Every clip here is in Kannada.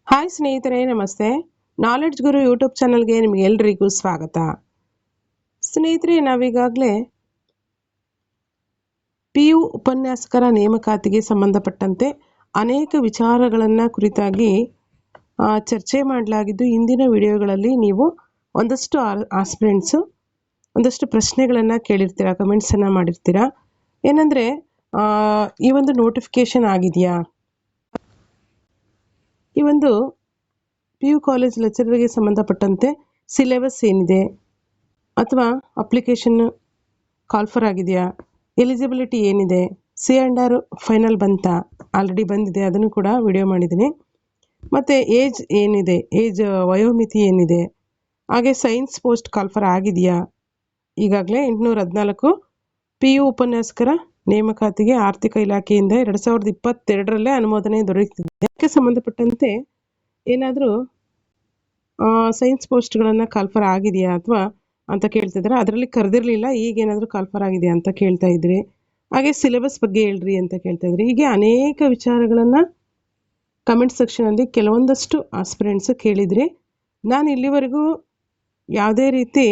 ಹಾಯ್ ಸ್ನೇಹಿತರೆ, ನಮಸ್ತೆ. ನಾಲೆಡ್ಜ್ ಗುರು ಯೂಟ್ಯೂಬ್ ಚಾನಲ್ಗೆ ನಿಮಗೆಲ್ಲರಿಗೂ ಸ್ವಾಗತ. ಸ್ನೇಹಿತರೆ, ನಾವೀಗಾಗಲೇ PU ಉಪನ್ಯಾಸಕರ ನೇಮಕಾತಿಗೆ ಸಂಬಂಧಪಟ್ಟಂತೆ ಅನೇಕ ವಿಚಾರಗಳನ್ನು ಕುರಿತಾಗಿ ಚರ್ಚೆ ಮಾಡಲಾಗಿದ್ದು, ಇಂದಿನ ವಿಡಿಯೋಗಳಲ್ಲಿ ನೀವು ಒಂದಷ್ಟು ಆಸ್ಪಿರೆಂಟ್ಸು ಒಂದಷ್ಟು ಪ್ರಶ್ನೆಗಳನ್ನು ಕೇಳಿರ್ತೀರಾ, ಕಮೆಂಟ್ಸನ್ನು ಮಾಡಿರ್ತೀರಾ. ಏನಂದರೆ, ಈ ಒಂದು ನೋಟಿಫಿಕೇಶನ್ ಆಗಿದೆಯಾ, ಈ ಒಂದು PU ಕಾಲೇಜ್ ಲೆಕ್ಚರರ್ಗೆ ಸಂಬಂಧಪಟ್ಟಂತೆ ಸಿಲೆಬಸ್ ಏನಿದೆ, ಅಥವಾ ಅಪ್ಲಿಕೇಶನ್ ಕಾಲ್ಫರ್ ಆಗಿದೆಯಾ, ಎಲಿಜಿಬಿಲಿಟಿ ಏನಿದೆ, C&R ಫೈನಲ್ ಬಂತಾ, ಆಲ್ರೆಡಿ ಬಂದಿದೆ, ಅದನ್ನು ಕೂಡ ವಿಡಿಯೋ ಮಾಡಿದ್ದೀನಿ. ಮತ್ತು ಏಜ್ ಏನಿದೆ, ವಯೋಮಿತಿ ಏನಿದೆ, ಹಾಗೆ ಸೈನ್ಸ್ ಪೋಸ್ಟ್ ಕಾಲ್ಫರ್ ಆಗಿದೆಯಾ. ಈಗಾಗಲೇ 814 PU ಉಪನ್ಯಾಸಕರ ನೇಮಕಾತಿಗೆ ಆರ್ಥಿಕ ಇಲಾಖೆಯಿಂದ 2022ರಲ್ಲೇ ಅನುಮೋದನೆ ದೊರೆಯುತ್ತಿದೆ. ಅದಕ್ಕೆ ಸಂಬಂಧಪಟ್ಟಂತೆ ಏನಾದರೂ ಸೈನ್ಸ್ ಪೋಸ್ಟ್ಗಳನ್ನು ಕಾಲ್ಫರ್ ಆಗಿದೆಯಾ ಅಥವಾ ಅಂತ ಕೇಳ್ತಿದ್ದಾರೆ. ಅದರಲ್ಲಿ ಕರೆದಿರಲಿಲ್ಲ, ಈಗೇನಾದರೂ ಕಾಲ್ಫರ್ ಆಗಿದೆಯಾ ಅಂತ ಕೇಳ್ತಾ ಇದ್ರಿ. ಹಾಗೆ ಸಿಲೆಬಸ್ ಬಗ್ಗೆ ಹೇಳ್ರಿ ಅಂತ ಕೇಳ್ತಾ ಇದ್ರಿ. ಹೀಗೆ ಅನೇಕ ವಿಚಾರಗಳನ್ನು ಕಮೆಂಟ್ ಸೆಕ್ಷನಲ್ಲಿ ಕೆಲವೊಂದಷ್ಟು ಆಸ್ಪಿರೆಂಟ್ಸ್ ಕೇಳಿದ್ರಿ. ನಾನು ಇಲ್ಲಿವರೆಗೂ ಯಾವುದೇ ರೀತಿ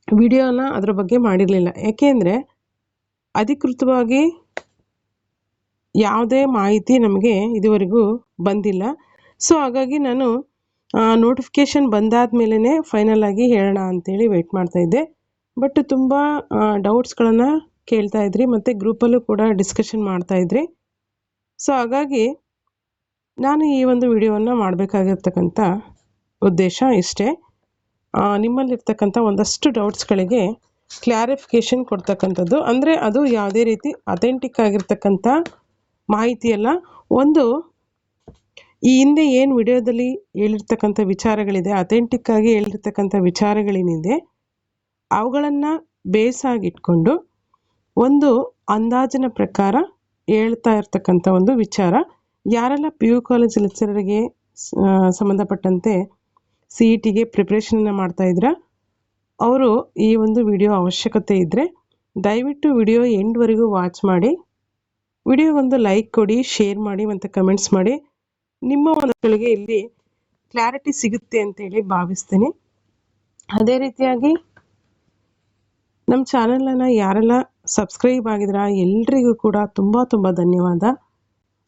ವಿಡಿಯೋನ ಅದರ ಬಗ್ಗೆ ಮಾಡಿರಲಿಲ್ಲ. ಯಾಕೆಂದರೆ ಅಧಿಕೃತವಾಗಿ ಯಾವುದೇ ಮಾಹಿತಿ ನಮಗೆ ಇದುವರೆಗೂ ಬಂದಿಲ್ಲ. ಸೊ ಹಾಗಾಗಿ ನಾನು ನೋಟಿಫಿಕೇಷನ್ ಬಂದಾದ ಮೇಲೇ ಫೈನಲ್ ಆಗಿ ಹೇಳೋಣ ಅಂತೇಳಿ ವೆಯ್ಟ್ ಮಾಡ್ತಾಯಿದ್ದೆ. ಬಟ್ ತುಂಬ ಡೌಟ್ಸ್ಗಳನ್ನು ಕೇಳ್ತಾ ಇದ್ರಿ, ಮತ್ತು ಗ್ರೂಪಲ್ಲೂ ಕೂಡ ಡಿಸ್ಕಷನ್ ಮಾಡ್ತಾಯಿದ್ರಿ. ಸೊ ಹಾಗಾಗಿ ನಾನು ಈ ಒಂದು ವಿಡಿಯೋವನ್ನು ಮಾಡಬೇಕಾಗಿರ್ತಕ್ಕಂಥ ಉದ್ದೇಶ ಇಷ್ಟೇ. ನಿಮ್ಮಲ್ಲಿರ್ತಕ್ಕಂಥ ಒಂದಷ್ಟು ಡೌಟ್ಸ್ಗಳಿಗೆ ಕ್ಲಾರಿಫಿಕೇಷನ್ ಕೊಡ್ತಕ್ಕಂಥದ್ದು. ಅಂದರೆ ಅದು ಯಾವುದೇ ರೀತಿ ಅಥೆಂಟಿಕ್ ಆಗಿರ್ತಕ್ಕಂಥ ಮಾಹಿತಿಯಲ್ಲ. ಒಂದು ಈ ಹಿಂದೆ ಏನು ವಿಡಿಯೋದಲ್ಲಿ ಹೇಳಿರ್ತಕ್ಕಂಥ ವಿಚಾರಗಳಿದೆ, ಅಥೆಂಟಿಕ್ ಆಗಿ ಹೇಳಿರ್ತಕ್ಕಂಥ ವಿಚಾರಗಳೇನಿದೆ, ಅವುಗಳನ್ನು ಬೇಸಾಗಿಟ್ಕೊಂಡು ಒಂದು ಅಂದಾಜಿನ ಪ್ರಕಾರ ಹೇಳ್ತಾ ಇರ್ತಕ್ಕಂಥ ಒಂದು ವಿಚಾರ. ಯಾರೆಲ್ಲ PU ಕಾಲೇಜ್ ಲೆಕ್ಚರರ್ಗೆ ಸಂಬಂಧಪಟ್ಟಂತೆ CETಗೆ ಪ್ರಿಪ್ರೇಷನನ್ನು ಮಾಡ್ತಾಯಿದ್ರ, ಅವರು ಈ ಒಂದು ವಿಡಿಯೋ ಅವಶ್ಯಕತೆ ಇದ್ದರೆ ದಯವಿಟ್ಟು ವಿಡಿಯೋ ಎಂಡ್ವರೆಗೂ ವಾಚ್ ಮಾಡಿ. ವಿಡಿಯೋಗೊಂದು ಲೈಕ್ ಕೊಡಿ, ಶೇರ್ ಮಾಡಿ ಮತ್ತು ಕಮೆಂಟ್ಸ್ ಮಾಡಿ. ನಿಮ್ಮ ಒಂದಗಳಿಗೆ ಇಲ್ಲಿ ಕ್ಲಾರಿಟಿ ಸಿಗುತ್ತೆ ಅಂತೇಳಿ ಭಾವಿಸ್ತೀನಿ. ಅದೇ ರೀತಿಯಾಗಿ ನಮ್ಮ ಚಾನಲನ್ನು ಯಾರೆಲ್ಲ ಸಬ್ಸ್ಕ್ರೈಬ್ ಆಗಿದ್ರ ಎಲ್ರಿಗೂ ಕೂಡ ತುಂಬ ಧನ್ಯವಾದ.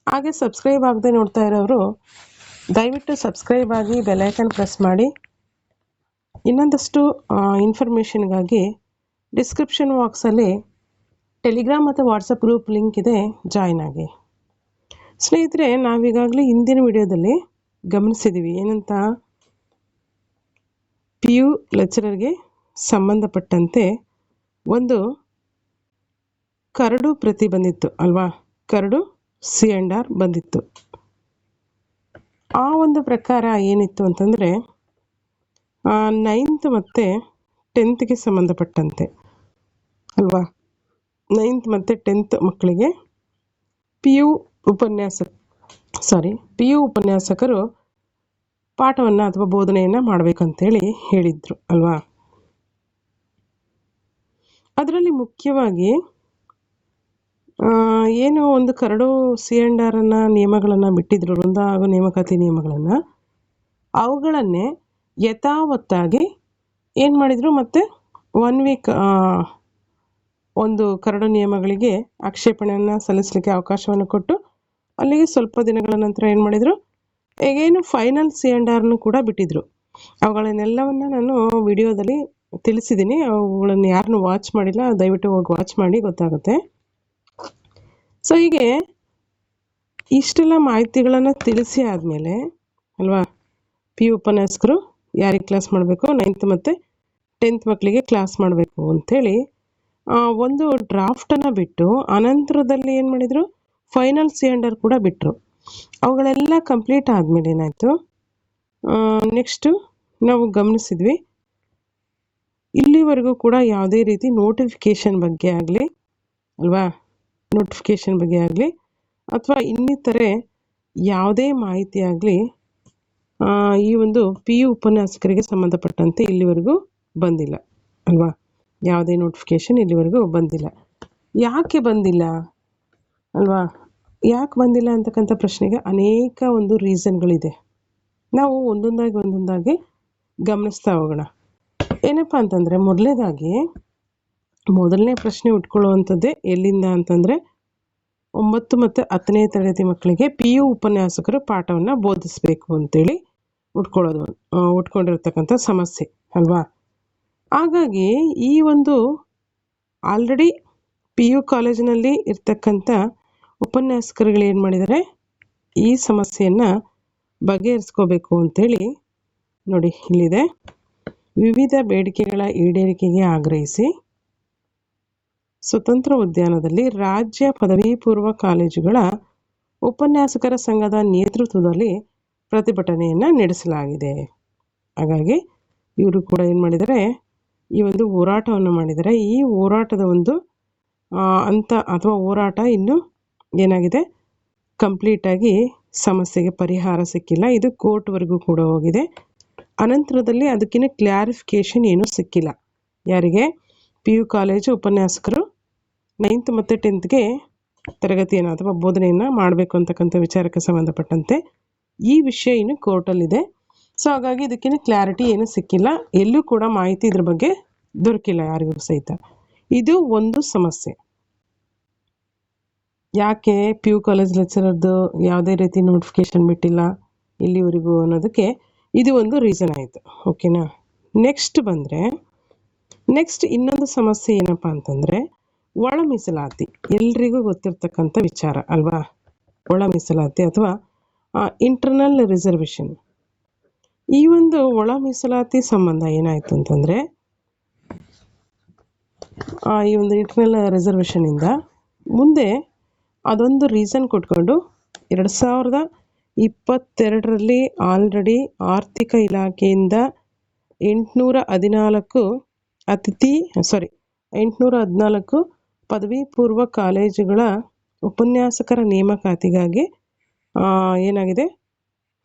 ಹಾಗೆ ಸಬ್ಸ್ಕ್ರೈಬ್ ಆಗದೆ ನೋಡ್ತಾ ಇರೋರು ದಯವಿಟ್ಟು ಸಬ್ಸ್ಕ್ರೈಬ್ ಆಗಿ ಬೆಲ್ಲೈಕನ್ ಪ್ರೆಸ್ ಮಾಡಿ. ಇನ್ನೊಂದಷ್ಟು ಇನ್ಫಾರ್ಮೇಷನ್ಗಾಗಿ ಡಿಸ್ಕ್ರಿಪ್ಷನ್ ಬಾಕ್ಸಲ್ಲಿ ಟೆಲಿಗ್ರಾಮ್ ಮತ್ತು ವಾಟ್ಸಪ್ ಗ್ರೂಪ್ ಲಿಂಕ್ ಇದೆ, ಜಾಯ್ನ್ ಆಗಿ. ಸ್ನೇಹಿತರೆ, ನಾವೀಗಾಗಲೇ ಹಿಂದಿನ ವಿಡಿಯೋದಲ್ಲಿ ಗಮನಿಸಿದ್ದೀವಿ ಏನಂತ, PU ಲೆಕ್ಚರರ್ಗೆ ಸಂಬಂಧಪಟ್ಟಂತೆ ಒಂದು ಕರಡು ಪ್ರತಿ ಬಂದಿತ್ತು ಅಲ್ವಾ, ಕರಡು C&R ಬಂದಿತ್ತು. ಆ ಒಂದು ಪ್ರಕಾರ ಏನಿತ್ತು ಅಂತಂದರೆ 9th ಮತ್ತು 10th ಸಂಬಂಧಪಟ್ಟಂತೆ ಅಲ್ವಾ, 9th ಮತ್ತು 10th ಮಕ್ಕಳಿಗೆ PU ಉಪನ್ಯಾಸಕರು ಪಾಠವನ್ನು ಅಥವಾ ಬೋಧನೆಯನ್ನು ಮಾಡಬೇಕಂತೇಳಿ ಹೇಳಿದರು ಅಲ್ವಾ. ಅದರಲ್ಲಿ ಮುಖ್ಯವಾಗಿ ಏನು ಒಂದು ಕರಡು C&R ನಿಯಮಗಳನ್ನು ಬಿಟ್ಟಿದ್ರು, ವೃಂದ ಹಾಗೂ ನೇಮಕಾತಿ ನಿಯಮಗಳನ್ನು, ಅವುಗಳನ್ನೇ ಯಥಾವತ್ತಾಗಿ ಏನು ಮಾಡಿದರು, ಮತ್ತು 1 ವೀಕ್ ಒಂದು ಕರಡು ನಿಯಮಗಳಿಗೆ ಆಕ್ಷೇಪಣೆಯನ್ನು ಸಲ್ಲಿಸಲಿಕ್ಕೆ ಅವಕಾಶವನ್ನು ಕೊಟ್ಟು, ಅಲ್ಲಿಗೆ ಸ್ವಲ್ಪ ದಿನಗಳ ನಂತರ ಏನು ಮಾಡಿದರು, ಈಗೇನು ಫೈನಲ್ C&R ಕೂಡ ಬಿಟ್ಟಿದ್ರು. ಅವುಗಳನ್ನೆಲ್ಲವನ್ನು ನಾನು ವಿಡಿಯೋದಲ್ಲಿ ತಿಳಿಸಿದ್ದೀನಿ. ಅವುಗಳನ್ನು ಯಾರನ್ನು ವಾಚ್ ಮಾಡಿಲ್ಲ ದಯವಿಟ್ಟು ಹೋಗಿ ವಾಚ್ ಮಾಡಿ, ಗೊತ್ತಾಗುತ್ತೆ. ಸೊ ಹೀಗೆ ಇಷ್ಟೆಲ್ಲ ಮಾಹಿತಿಗಳನ್ನು ತಿಳಿಸಿ ಆದಮೇಲೆ ಅಲ್ವಾ, PU ಉಪನ್ಯಾಸಕರು ಯಾರಿಗೆ ಕ್ಲಾಸ್ ಮಾಡಬೇಕು, 9th ಮತ್ತು 10th ಮಕ್ಕಳಿಗೆ ಕ್ಲಾಸ್ ಮಾಡಬೇಕು ಅಂಥೇಳಿ ಒಂದು ಡ್ರಾಫ್ಟನ್ನು ಬಿಟ್ಟು, ಅನಂತರದಲ್ಲಿ ಏನು ಮಾಡಿದರು, ಫೈನಲ್ C&R ಕೂಡ ಬಿಟ್ಟರು. ಅವುಗಳೆಲ್ಲ ಕಂಪ್ಲೀಟ್ ಆದಮೇಲೆ ಏನಾಯಿತು, ನೆಕ್ಸ್ಟು ನಾವು ಗಮನಿಸಿದ್ವಿ, ಇಲ್ಲಿವರೆಗೂ ಕೂಡ ಯಾವುದೇ ರೀತಿ ನೋಟಿಫಿಕೇಷನ್ ಬಗ್ಗೆ ಆಗಲಿ ಅಲ್ವಾ, ನೋಟಿಫಿಕೇಷನ್ ಬಗ್ಗೆ ಆಗಲಿ ಅಥವಾ ಇನ್ನಿತರೆ ಯಾವುದೇ ಮಾಹಿತಿ ಆಗಲಿ ಈ ಒಂದು PU ಉಪನ್ಯಾಸಕರಿಗೆ ಸಂಬಂಧಪಟ್ಟಂತೆ ಇಲ್ಲಿವರೆಗೂ ಬಂದಿಲ್ಲ ಅಲ್ವಾ. ಯಾವುದೇ ನೋಟಿಫಿಕೇಷನ್ ಇಲ್ಲಿವರೆಗೂ ಬಂದಿಲ್ಲ. ಯಾಕೆ ಬಂದಿಲ್ಲ ಅಲ್ವಾ, ಯಾಕೆ ಬಂದಿಲ್ಲ ಅಂತಕ್ಕಂಥ ಪ್ರಶ್ನೆಗೆ ಅನೇಕ ಒಂದು ರೀಸನ್ಗಳಿದೆ ನಾವು ಒಂದೊಂದಾಗಿ ಗಮನಿಸ್ತಾ ಹೋಗೋಣ. ಏನಪ್ಪ ಅಂತಂದರೆ ಮೊದಲನೇ ಪ್ರಶ್ನೆ ಉಟ್ಕೊಳ್ಳುವಂಥದ್ದೇ ಎಲ್ಲಿಂದ ಅಂತಂದರೆ 9 ಮತ್ತು 10ನೇ ತರಗತಿ ಮಕ್ಕಳಿಗೆ PU ಉಪನ್ಯಾಸಕರು ಪಾಠವನ್ನು ಬೋಧಿಸಬೇಕು ಅಂತೇಳಿ ಉಟ್ಕೊಂಡಿರ್ತಕ್ಕಂಥ ಸಮಸ್ಯೆ ಅಲ್ವಾ. ಹಾಗಾಗಿ ಈ ಒಂದು ಆಲ್ರೆಡಿ PU ಕಾಲೇಜಿನಲ್ಲಿ ಇರ್ತಕ್ಕಂಥ ಉಪನ್ಯಾಸಕರುಗಳು ಏನು ಮಾಡಿದ್ದಾರೆ, ಈ ಸಮಸ್ಯೆಯನ್ನು ಬಗೆಹರಿಸ್ಕೋಬೇಕು ಅಂತೇಳಿ ನೋಡಿ ಇಲ್ಲಿದೆ. ವಿವಿಧ ಬೇಡಿಕೆಗಳ ಈಡೇರಿಕೆಗೆ ಆಗ್ರಹಿಸಿ ಸ್ವತಂತ್ರ ಉದ್ಯಾನದಲ್ಲಿ ರಾಜ್ಯ ಪದವಿ ಪೂರ್ವ ಕಾಲೇಜುಗಳ ಉಪನ್ಯಾಸಕರ ಸಂಘದ ನೇತೃತ್ವದಲ್ಲಿ ಪ್ರತಿಭಟನೆಯನ್ನು ನಡೆಸಲಾಗಿದೆ. ಹಾಗಾಗಿ ಇವರು ಕೂಡ ಏನು ಮಾಡಿದ್ದಾರೆ, ಈ ಒಂದು ಹೋರಾಟವನ್ನು ಮಾಡಿದ್ದಾರೆ. ಈ ಹೋರಾಟದ ಒಂದು ಅಂತ ಅಥವಾ ಹೋರಾಟ ಇನ್ನೂ ಏನಾಗಿದೆ, ಕಂಪ್ಲೀಟಾಗಿ ಸಮಸ್ಯೆಗೆ ಪರಿಹಾರ ಸಿಕ್ಕಿಲ್ಲ. ಇದು ಕೋರ್ಟ್ವರೆಗೂ ಕೂಡ ಹೋಗಿದೆ. ಅನಂತರದಲ್ಲಿ ಅದಕ್ಕಿಂತ ಕ್ಲಾರಿಫಿಕೇಷನ್ ಏನೂ ಸಿಕ್ಕಿಲ್ಲ. ಯಾರಿಗೆ? PU ಕಾಲೇಜು ಉಪನ್ಯಾಸಕರು 9th ಮತ್ತು 10th ತರಗತಿಯನ್ನು ಅಥವಾ ಬೋಧನೆಯನ್ನು ಮಾಡಬೇಕು ಅಂತಕ್ಕಂಥ ವಿಚಾರಕ್ಕೆ ಸಂಬಂಧಪಟ್ಟಂತೆ ಈ ವಿಷಯ ಇನ್ನು ಕೋರ್ಟಲ್ಲಿದೆ. ಸೊ ಹಾಗಾಗಿ ಇದಕ್ಕಿಂತ ಕ್ಲಾರಿಟಿ ಏನೂ ಸಿಕ್ಕಿಲ್ಲ. ಎಲ್ಲೂ ಕೂಡ ಮಾಹಿತಿ ಇದ್ರ ಬಗ್ಗೆ ದೊರಕಿಲ್ಲ ಯಾರಿಗೂ ಸಹಿತ. ಇದು ಒಂದು ಸಮಸ್ಯೆ. ಯಾಕೆ PU ಕಾಲೇಜ್ ಲೆಕ್ಚರರ್ದು ಯಾವುದೇ ರೀತಿ ನೋಟಿಫಿಕೇಶನ್ ಬಿಟ್ಟಿಲ್ಲ ಇಲ್ಲಿವರೆಗೂ ಅನ್ನೋದಕ್ಕೆ ಇದು ಒಂದು ರೀಸನ್ ಆಯಿತು. ಓಕೆನಾ. ನೆಕ್ಸ್ಟ್ ಇನ್ನೊಂದು ಸಮಸ್ಯೆ ಏನಪ್ಪ ಅಂತಂದರೆ ಒಳ ಮೀಸಲಾತಿ. ಎಲ್ರಿಗೂ ಗೊತ್ತಿರ್ತಕ್ಕಂಥ ವಿಚಾರ ಅಲ್ವಾ, ಒಳ ಮೀಸಲಾತಿ ಅಥವಾ ಇಂಟರ್ನಲ್ ರಿಸರ್ವೇಷನ್. ಈ ಒಂದು ಒಳ ಮೀಸಲಾತಿ ಸಂಬಂಧ ಏನಾಯಿತು ಅಂತಂದರೆ, ಈ ಒಂದು ಇಂಟರ್ನಲ್ ರಿಸರ್ವೇಷನಿಂದ ಮುಂದೆ ಅದೊಂದು ರೀಸನ್ ಕೊಟ್ಕೊಂಡು 2022ರಲ್ಲಿ ಆಲ್ರೆಡಿ ಆರ್ಥಿಕ ಇಲಾಖೆಯಿಂದ 814 ಪದವಿ ಪೂರ್ವ ಕಾಲೇಜುಗಳ ಉಪನ್ಯಾಸಕರ ನೇಮಕಾತಿಗಾಗಿ ಏನಾಗಿದೆ,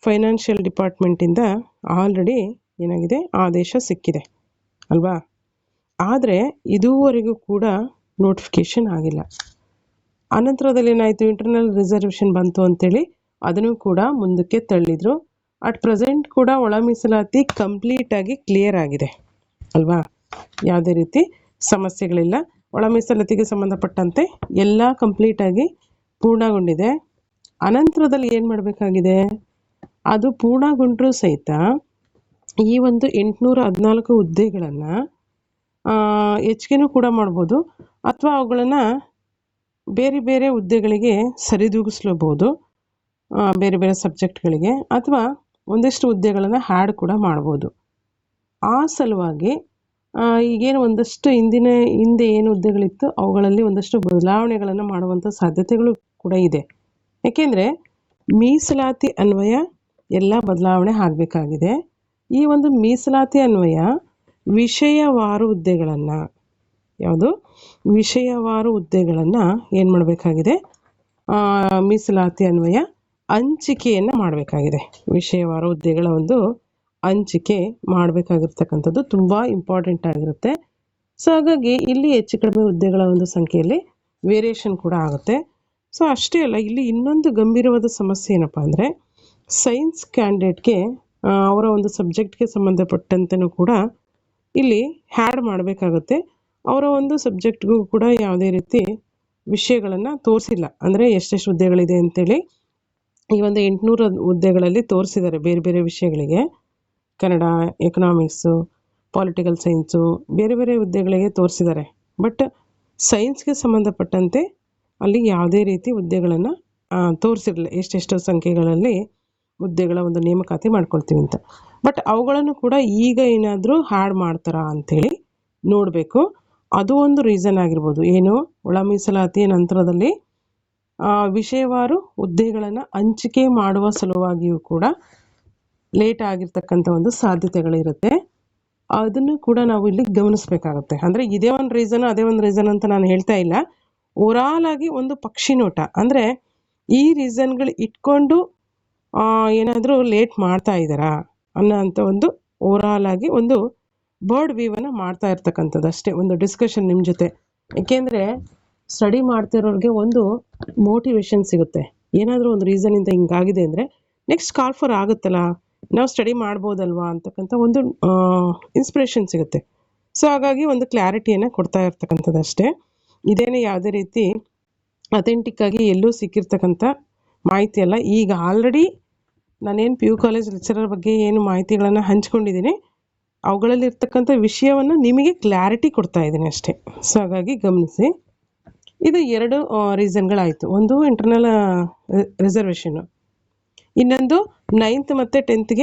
ಫೈನಾನ್ಷಿಯಲ್ ಡಿಪಾರ್ಟ್ಮೆಂಟಿಂದ ಆಲ್ರೆಡಿ ಏನಾಗಿದೆ, ಆದೇಶ ಸಿಕ್ಕಿದೆ ಅಲ್ವಾ. ಆದರೆ ಇದುವರೆಗೂ ಕೂಡ ನೋಟಿಫಿಕೇಶನ್ ಆಗಿಲ್ಲ. ಅನಂತರದಲ್ಲಿ ಏನಾಯಿತು, ಇಂಟರ್ನಲ್ ರಿಸರ್ವೇಷನ್ ಬಂತು ಅಂತೇಳಿ ಅದನ್ನು ಕೂಡ ಮುಂದಕ್ಕೆ ತಳ್ಳಿದ್ರು. ಅಟ್ ಪ್ರೆಸೆಂಟ್ ಕೂಡ ಒಳ ಮೀಸಲಾತಿ ಕಂಪ್ಲೀಟಾಗಿ ಕ್ಲಿಯರ್ ಆಗಿದೆ ಅಲ್ವಾ, ಯಾವುದೇ ರೀತಿ ಸಮಸ್ಯೆಗಳಿಲ್ಲ. ಒಳ ಮೀಸಲಾತಿಗೆ ಸಂಬಂಧಪಟ್ಟಂತೆ ಎಲ್ಲ ಕಂಪ್ಲೀಟಾಗಿ ಪೂರ್ಣಗೊಂಡಿದೆ. ಅನಂತರದಲ್ಲಿ ಏನು ಮಾಡಬೇಕಾಗಿದೆ, ಅದು ಪೂರ್ಣಗೊಂಡರೂ ಸಹಿತ ಈ ಒಂದು 814 ಹುದ್ದೆಗಳನ್ನು ಹೆಚ್ಚಿಗೆನೂ ಕೂಡ ಮಾಡ್ಬೋದು, ಅಥವಾ ಅವುಗಳನ್ನು ಬೇರೆ ಬೇರೆ ಹುದ್ದೆಗಳಿಗೆ ಸರಿದೂಗಿಸ್ಲೂಬೋದು, ಬೇರೆ ಬೇರೆ ಸಬ್ಜೆಕ್ಟ್ಗಳಿಗೆ, ಅಥವಾ ಒಂದಿಷ್ಟು ಹುದ್ದೆಗಳನ್ನು ಹ್ಯಾಡ್ ಕೂಡ ಮಾಡ್ಬೋದು. ಆ ಸಲುವಾಗಿ ಈಗೇನು ಒಂದಷ್ಟು ಹಿಂದೆ ಏನು ಹುದ್ದೆಗಳಿತ್ತು ಅವುಗಳಲ್ಲಿ ಒಂದಷ್ಟು ಬದಲಾವಣೆಗಳನ್ನು ಮಾಡುವಂಥ ಸಾಧ್ಯತೆಗಳು ಕೂಡ ಇದೆ. ಏಕೆಂದರೆ ಮೀಸಲಾತಿ ಅನ್ವಯ ಎಲ್ಲ ಬದಲಾವಣೆ ಆಗಬೇಕಾಗಿದೆ. ಈ ಒಂದು ಮೀಸಲಾತಿ ಅನ್ವಯ ವಿಷಯವಾರು ಹುದ್ದೆಗಳನ್ನು ಏನು ಮಾಡಬೇಕಾಗಿದೆ, ಮೀಸಲಾತಿ ಅನ್ವಯ ಹಂಚಿಕೆಯನ್ನು ಮಾಡಬೇಕಾಗಿದೆ. ವಿಷಯವಾರು ಹುದ್ದೆಗಳ ಒಂದು ಹಂಚಿಕೆ ಮಾಡಬೇಕಾಗಿರ್ತಕ್ಕಂಥದ್ದು ತುಂಬ ಇಂಪಾರ್ಟೆಂಟ್ ಆಗಿರುತ್ತೆ. ಸೊ ಹಾಗಾಗಿ ಇಲ್ಲಿ ಹೆಚ್ಚು ಕಡಿಮೆ ಹುದ್ದೆಗಳ ಒಂದು ಸಂಖ್ಯೆಯಲ್ಲಿ ವೇರಿಯೇಷನ್ ಕೂಡ ಆಗುತ್ತೆ. ಸೊ ಅಷ್ಟೇ ಅಲ್ಲ, ಇಲ್ಲಿ ಇನ್ನೊಂದು ಗಂಭೀರವಾದ ಸಮಸ್ಯೆ ಏನಪ್ಪ ಅಂದರೆ, ಸೈನ್ಸ್ ಕ್ಯಾಂಡಿಡೇಟ್ಗೆ ಅವರ ಒಂದು ಸಬ್ಜೆಕ್ಟ್ಗೆ ಸಂಬಂಧಪಟ್ಟಂತೆಯೂ ಕೂಡ ಇಲ್ಲಿ ಹ್ಯಾಡ್ ಮಾಡಬೇಕಾಗುತ್ತೆ. ಅವರ ಒಂದು ಸಬ್ಜೆಕ್ಟ್ಗೂ ಕೂಡ ಯಾವುದೇ ರೀತಿ ವಿಷಯಗಳನ್ನು ತೋರಿಸಿಲ್ಲ. ಅಂದರೆ ಎಷ್ಟೆಷ್ಟು ಹುದ್ದೆಗಳಿದೆ ಅಂತೇಳಿ ಈ ಒಂದು 800 ಹುದ್ದೆಗಳಲ್ಲಿ ತೋರಿಸಿದ್ದಾರೆ ಬೇರೆ ಬೇರೆ ವಿಷಯಗಳಿಗೆ. ಕನ್ನಡ, ಎಕನಾಮಿಕ್ಸು, ಪೊಲಿಟಿಕಲ್ ಸೈನ್ಸು, ಬೇರೆ ಬೇರೆ ಹುದ್ದೆಗಳಿಗೆ ತೋರಿಸಿದ್ದಾರೆ. ಬಟ್ ಸೈನ್ಸ್ಗೆ ಸಂಬಂಧಪಟ್ಟಂತೆ ಅಲ್ಲಿ ಯಾವುದೇ ರೀತಿ ಹುದ್ದೆಗಳನ್ನು ತೋರಿಸಿರಲಿಲ್ಲ, ಎಷ್ಟೆಷ್ಟು ಸಂಖ್ಯೆಗಳಲ್ಲಿ ಹುದ್ದೆಗಳ ಒಂದು ನೇಮಕಾತಿ ಮಾಡ್ಕೊಳ್ತೀವಿ ಅಂತ. ಬಟ್ ಅವುಗಳನ್ನು ಕೂಡ ಈಗ ಏನಾದರೂ ಹ್ಯಾಡ್ ಮಾಡ್ತಾರಾ ಅಂಥೇಳಿ ನೋಡಬೇಕು. ಅದು ಒಂದು ರೀಸನ್ ಆಗಿರ್ಬೋದು. ಏನು, ಒಳ ಮೀಸಲಾತಿಯ ನಂತರದಲ್ಲಿ ವಿಷಯವಾರು ಹುದ್ದೆಗಳನ್ನು ಹಂಚಿಕೆ ಮಾಡುವ ಸಲುವಾಗಿಯೂ ಕೂಡ ಲೇಟ್ ಆಗಿರ್ತಕ್ಕಂಥ ಒಂದು ಸಾಧ್ಯತೆಗಳಿರುತ್ತೆ. ಅದನ್ನು ಕೂಡ ನಾವು ಇಲ್ಲಿ ಗಮನಿಸಬೇಕಾಗುತ್ತೆ. ಅಂದರೆ ಇದೇ ಒಂದು ರೀಸನ್ ಅದೇ ಒಂದು ರೀಸನ್ ಅಂತ ನಾನು ಹೇಳ್ತಾ ಇಲ್ಲ. ಓವರಾಲ್ ಆಗಿ ಒಂದು ಪಕ್ಷಿ ನೋಟ, ಅಂದರೆ ಈ ರೀಸನ್ಗಳು ಇಟ್ಕೊಂಡು ಏನಾದರೂ ಲೇಟ್ ಮಾಡ್ತಾ ಇದ್ದಾರಾ ಅನ್ನೋಂಥ ಒಂದು ಓವರಾಲ್ ಆಗಿ ಒಂದು ಬರ್ಡ್ ವ್ಯೂವನ್ನು ಮಾಡ್ತಾ ಇರ್ತಕ್ಕಂಥದ್ದು ಅಷ್ಟೇ, ಒಂದು ಡಿಸ್ಕಷನ್ ನಿಮ್ಮ ಜೊತೆ. ಏಕೆಂದರೆ ಸ್ಟಡಿ ಮಾಡ್ತಿರೋರಿಗೆ ಒಂದು ಮೋಟಿವೇಶನ್ ಸಿಗುತ್ತೆ. ಏನಾದರೂ ಒಂದು ರೀಸನಿಂದ ಹಿಂಗಾಗಿದೆ ಅಂದರೆ ನೆಕ್ಸ್ಟ್ ಕಾಲ್ ಫಾರ್ ಆಗುತ್ತಲ್ಲ, ನಾವು ಸ್ಟಡಿ ಮಾಡ್ಬೋದಲ್ವಾ ಅಂತಕ್ಕಂಥ ಒಂದು ಇನ್ಸ್ಪಿರೇಷನ್ ಸಿಗುತ್ತೆ. ಸೊ ಹಾಗಾಗಿ ಒಂದು ಕ್ಲಾರಿಟಿಯನ್ನು ಕೊಡ್ತಾ ಇರ್ತಕ್ಕಂಥದ್ದು ಅಷ್ಟೇ. ಇದೇನೇ ಯಾವುದೇ ರೀತಿ ಅಥೆಂಟಿಕ್ ಆಗಿ ಎಲ್ಲೂ ಸಿಕ್ಕಿರ್ತಕ್ಕಂಥ ಮಾಹಿತಿ ಅಲ್ಲ. ಈಗ ಆಲ್ರೆಡಿ ನಾನೇನು PU ಕಾಲೇಜ್ ಲೆಕ್ಚರರ್ ಬಗ್ಗೆ ಏನು ಮಾಹಿತಿಗಳನ್ನು ಹಂಚ್ಕೊಂಡಿದ್ದೀನಿ, ಅವುಗಳಲ್ಲಿರ್ತಕ್ಕಂಥ ವಿಷಯವನ್ನು ನಿಮಗೆ ಕ್ಲಾರಿಟಿ ಕೊಡ್ತಾ ಇದ್ದೀನಿ ಅಷ್ಟೇ. ಸೊ ಹಾಗಾಗಿ ಗಮನಿಸಿ. ಇದು 2 ರೀಸನ್ಗಳಾಯಿತು. ಒಂದು ಇಂಟರ್ನಲ್ ರಿಸರ್ವೇಷನ್ನು, ಇನ್ನೊಂದು 9th ಮತ್ತು 10th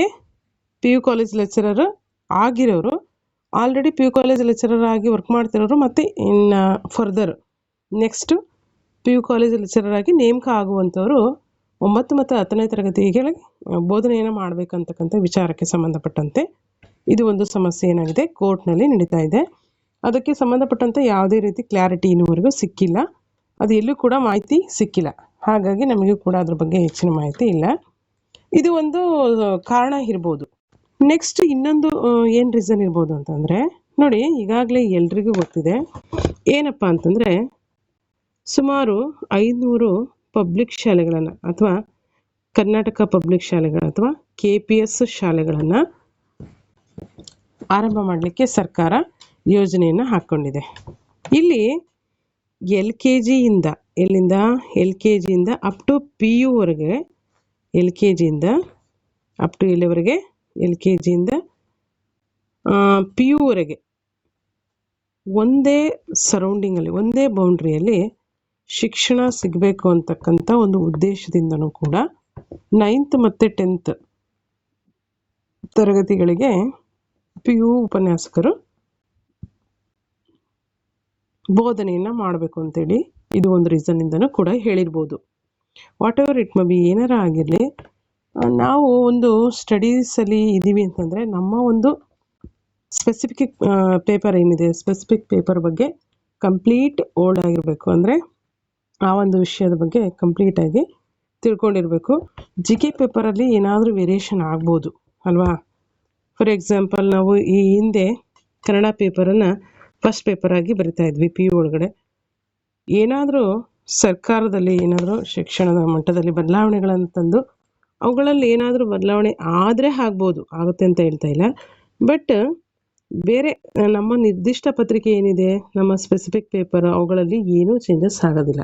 PU ಕಾಲೇಜ್ ಲೆಕ್ಚರರ್ ಆಗಿರೋರು, ಆಲ್ರೆಡಿ PU ಕಾಲೇಜ್ ಲೆಕ್ಚರರ್ ಆಗಿ ವರ್ಕ್ ಮಾಡ್ತಿರೋರು, ಮತ್ತು ಇನ್ನು further next PU college lecturer ಆಗಿ ನೇಮಕ ಆಗುವಂಥವರು 9 ಮತ್ತು 10ನೇ ತರಗತಿಗೆ ಬೋಧನೆಯನ್ನು ಮಾಡಬೇಕಂತಕ್ಕಂಥ ವಿಚಾರಕ್ಕೆ ಸಂಬಂಧಪಟ್ಟಂತೆ ಇದು ಒಂದು ಸಮಸ್ಯೆ ಏನಾಗಿದೆ, ಕೋರ್ಟ್ನಲ್ಲಿ ನಡೀತಾ ಇದೆ. ಅದಕ್ಕೆ ಸಂಬಂಧಪಟ್ಟಂತೆ ಯಾವುದೇ ರೀತಿ ಕ್ಲಾರಿಟಿ ಇನ್ನೂವರೆಗೂ ಸಿಕ್ಕಿಲ್ಲ. ಅದು ಎಲ್ಲೂ ಕೂಡ ಮಾಹಿತಿ ಸಿಕ್ಕಿಲ್ಲ. ಹಾಗಾಗಿ ನಮಗೂ ಕೂಡ ಅದ್ರ ಬಗ್ಗೆ ಹೆಚ್ಚಿನ ಮಾಹಿತಿ ಇಲ್ಲ. ಇದು ಒಂದು ಕಾರಣ ಇರ್ಬೋದು. ನೆಕ್ಸ್ಟ್ ಇನ್ನೊಂದು ಏನು ರೀಸನ್ ಇರ್ಬೋದು ಅಂತಂದರೆ, ನೋಡಿ ಈಗಾಗಲೇ ಎಲ್ರಿಗೂ ಗೊತ್ತಿದೆ ಏನಪ್ಪ ಅಂತಂದರೆ, ಸುಮಾರು 500 ಪಬ್ಲಿಕ್ ಶಾಲೆಗಳನ್ನು ಅಥವಾ ಕರ್ನಾಟಕ ಪಬ್ಲಿಕ್ ಶಾಲೆಗಳು ಅಥವಾ KPS ಶಾಲೆಗಳನ್ನು ಆರಂಭ ಮಾಡಲಿಕ್ಕೆ ಸರ್ಕಾರ ಯೋಜನೆಯನ್ನು ಹಾಕ್ಕೊಂಡಿದೆ. ಇಲ್ಲಿ LKG ಇಂದ ಅಪ್ ಟು PU ವರೆಗೆ, LKG ಇಂದ ಅಪ್ ಟು ಎಲ್ಲಿವರೆಗೆ, LKG ಇಂದ PU ವರೆಗೆ ಒಂದೇ ಸರೌಂಡಿಂಗಲ್ಲಿ, ಒಂದೇ ಬೌಂಡ್ರಿಯಲ್ಲಿ ಶಿಕ್ಷಣ ಸಿಗಬೇಕು ಅಂತಕ್ಕಂಥ ಒಂದು ಉದ್ದೇಶದಿಂದನೂ ಕೂಡ 9th ಮತ್ತು 10th ತರಗತಿಗಳಿಗೆ PU ಉಪನ್ಯಾಸಕರು ಬೋಧನೆಯನ್ನು ಮಾಡಬೇಕು ಅಂತೇಳಿ ಇದು ಒಂದು ರೀಸನ್ನಿಂದನೂ ಕೂಡ ಹೇಳಿರ್ಬೋದು. Whatever it may be, ಏನಾರ ಆಗಿರಲಿ, ನಾವು ಒಂದು ಸ್ಟಡೀಸಲ್ಲಿ ಇದ್ದೀವಿ ಅಂತಂದರೆ ನಮ್ಮ ಒಂದು ಸ್ಪೆಸಿಫಿಕ್ ಪೇಪರ್ ಏನಿದೆ, ಸ್ಪೆಸಿಫಿಕ್ ಪೇಪರ್ ಬಗ್ಗೆ ಕಂಪ್ಲೀಟ್ ಓಲ್ಡ್ ಆಗಿರಬೇಕು. ಅಂದರೆ ಆ ಒಂದು ವಿಷಯದ ಬಗ್ಗೆ ಕಂಪ್ಲೀಟಾಗಿ ತಿಳ್ಕೊಂಡಿರಬೇಕು. GK ಪೇಪರಲ್ಲಿ ಏನಾದರೂ ವೇರಿಯೇಷನ್ ಆಗ್ಬೋದು ಅಲ್ವಾ. ಫಾರ್ ಎಕ್ಸಾಂಪಲ್, ನಾವು ಈ ಹಿಂದೆ ಕನ್ನಡ ಪೇಪರನ್ನು ಫಸ್ಟ್ ಪೇಪರಾಗಿ ಬರಿತಾ ಇದ್ವಿ PU ಒಳಗಡೆ. ಏನಾದರೂ ಸರ್ಕಾರದಲ್ಲಿ ಏನಾದರೂ ಶಿಕ್ಷಣದ ಮಟ್ಟದಲ್ಲಿ ಬದಲಾವಣೆಗಳನ್ನು ತಂದು ಅವುಗಳಲ್ಲಿ ಏನಾದರೂ ಬದಲಾವಣೆ ಆದರೆ ಆಗ್ಬೋದು, ಆಗುತ್ತೆ ಅಂತ ಹೇಳ್ತಾ ಇಲ್ಲ. ಬಟ್ ಬೇರೆ ನಮ್ಮ ನಿರ್ದಿಷ್ಟ ಪತ್ರಿಕೆ ಏನಿದೆ, ನಮ್ಮ ಸ್ಪೆಸಿಫಿಕ್ ಪೇಪರ್, ಅವುಗಳಲ್ಲಿ ಏನೂ ಚೇಂಜಸ್ ಆಗೋದಿಲ್ಲ.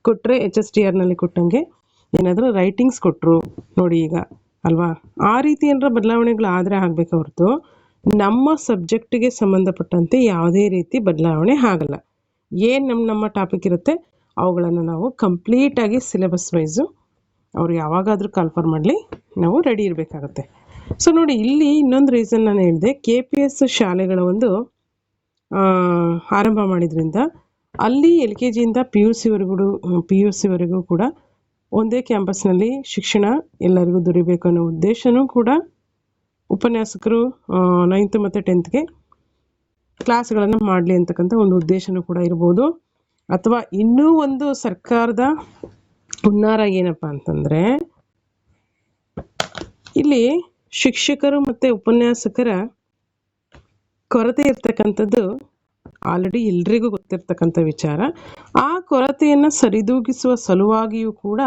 ಕೊಟ್ಟರೆ HSTRನಲ್ಲಿ ಕೊಟ್ಟಂಗೆ ಏನಾದರೂ ರೈಟಿಂಗ್ಸ್ ಕೊಟ್ಟರು ನೋಡಿ ಈಗ ಅಲ್ವಾ, ಆ ರೀತಿ ಏನಾರ ಬದಲಾವಣೆಗಳು ಆದರೆ ಆಗಬೇಕು ಹೊರತು ನಮ್ಮ ಸಬ್ಜೆಕ್ಟಿಗೆ ಸಂಬಂಧಪಟ್ಟಂತೆ ಯಾವುದೇ ರೀತಿ ಬದಲಾವಣೆ ಆಗಲ್ಲ. ಏನು ನಮ್ಮ ಟಾಪಿಕ್ ಇರುತ್ತೆ ಅವುಗಳನ್ನು ನಾವು ಕಂಪ್ಲೀಟಾಗಿ ಸಿಲೆಬಸ್ ವೈಸು ಅವ್ರು ಯಾವಾಗಾದರೂ ಕಾಲ್ಫರ್ ಮಾಡಲಿ, ನಾವು ರೆಡಿ ಇರಬೇಕಾಗತ್ತೆ. ಸೊ ನೋಡಿ, ಇಲ್ಲಿ ಇನ್ನೊಂದು ರೀಸನ್ ನಾನು ಹೇಳಿದೆ, KPS ಶಾಲೆಗಳ ಒಂದು ಆರಂಭ ಮಾಡಿದ್ರಿಂದ ಅಲ್ಲಿ LKG ಇಂದ PUC ವರೆಗೂ ಕೂಡ ಒಂದೇ ಕ್ಯಾಂಪಸ್ನಲ್ಲಿ ಶಿಕ್ಷಣ ಎಲ್ಲರಿಗೂ ದೊರೀಬೇಕು ಅನ್ನೋ ಉದ್ದೇಶನೂ ಕೂಡ ಉಪನ್ಯಾಸಕರು 9th ಮತ್ತು 10th ಕ್ಲಾಸ್ಗಳನ್ನು ಮಾಡಲಿ ಅಂತಕ್ಕಂಥ ಒಂದು ಉದ್ದೇಶನೂ ಕೂಡ ಇರ್ಬೋದು. ಅಥವಾ ಇನ್ನೂ ಒಂದು ಸರ್ಕಾರದ ಹುನ್ನಾರ ಏನಪ್ಪ ಅಂತಂದರೆ, ಇಲ್ಲಿ ಶಿಕ್ಷಕರು ಮತ್ತು ಉಪನ್ಯಾಸಕರ ಕೊರತೆ ಇರ್ತಕ್ಕಂಥದ್ದು ಆಲ್ರೆಡಿ ಎಲ್ರಿಗೂ ಗೊತ್ತಿರ್ತಕ್ಕಂಥ ವಿಚಾರ. ಆ ಕೊರತೆಯನ್ನು ಸರಿದೂಗಿಸುವ ಸಲುವಾಗಿಯೂ ಕೂಡ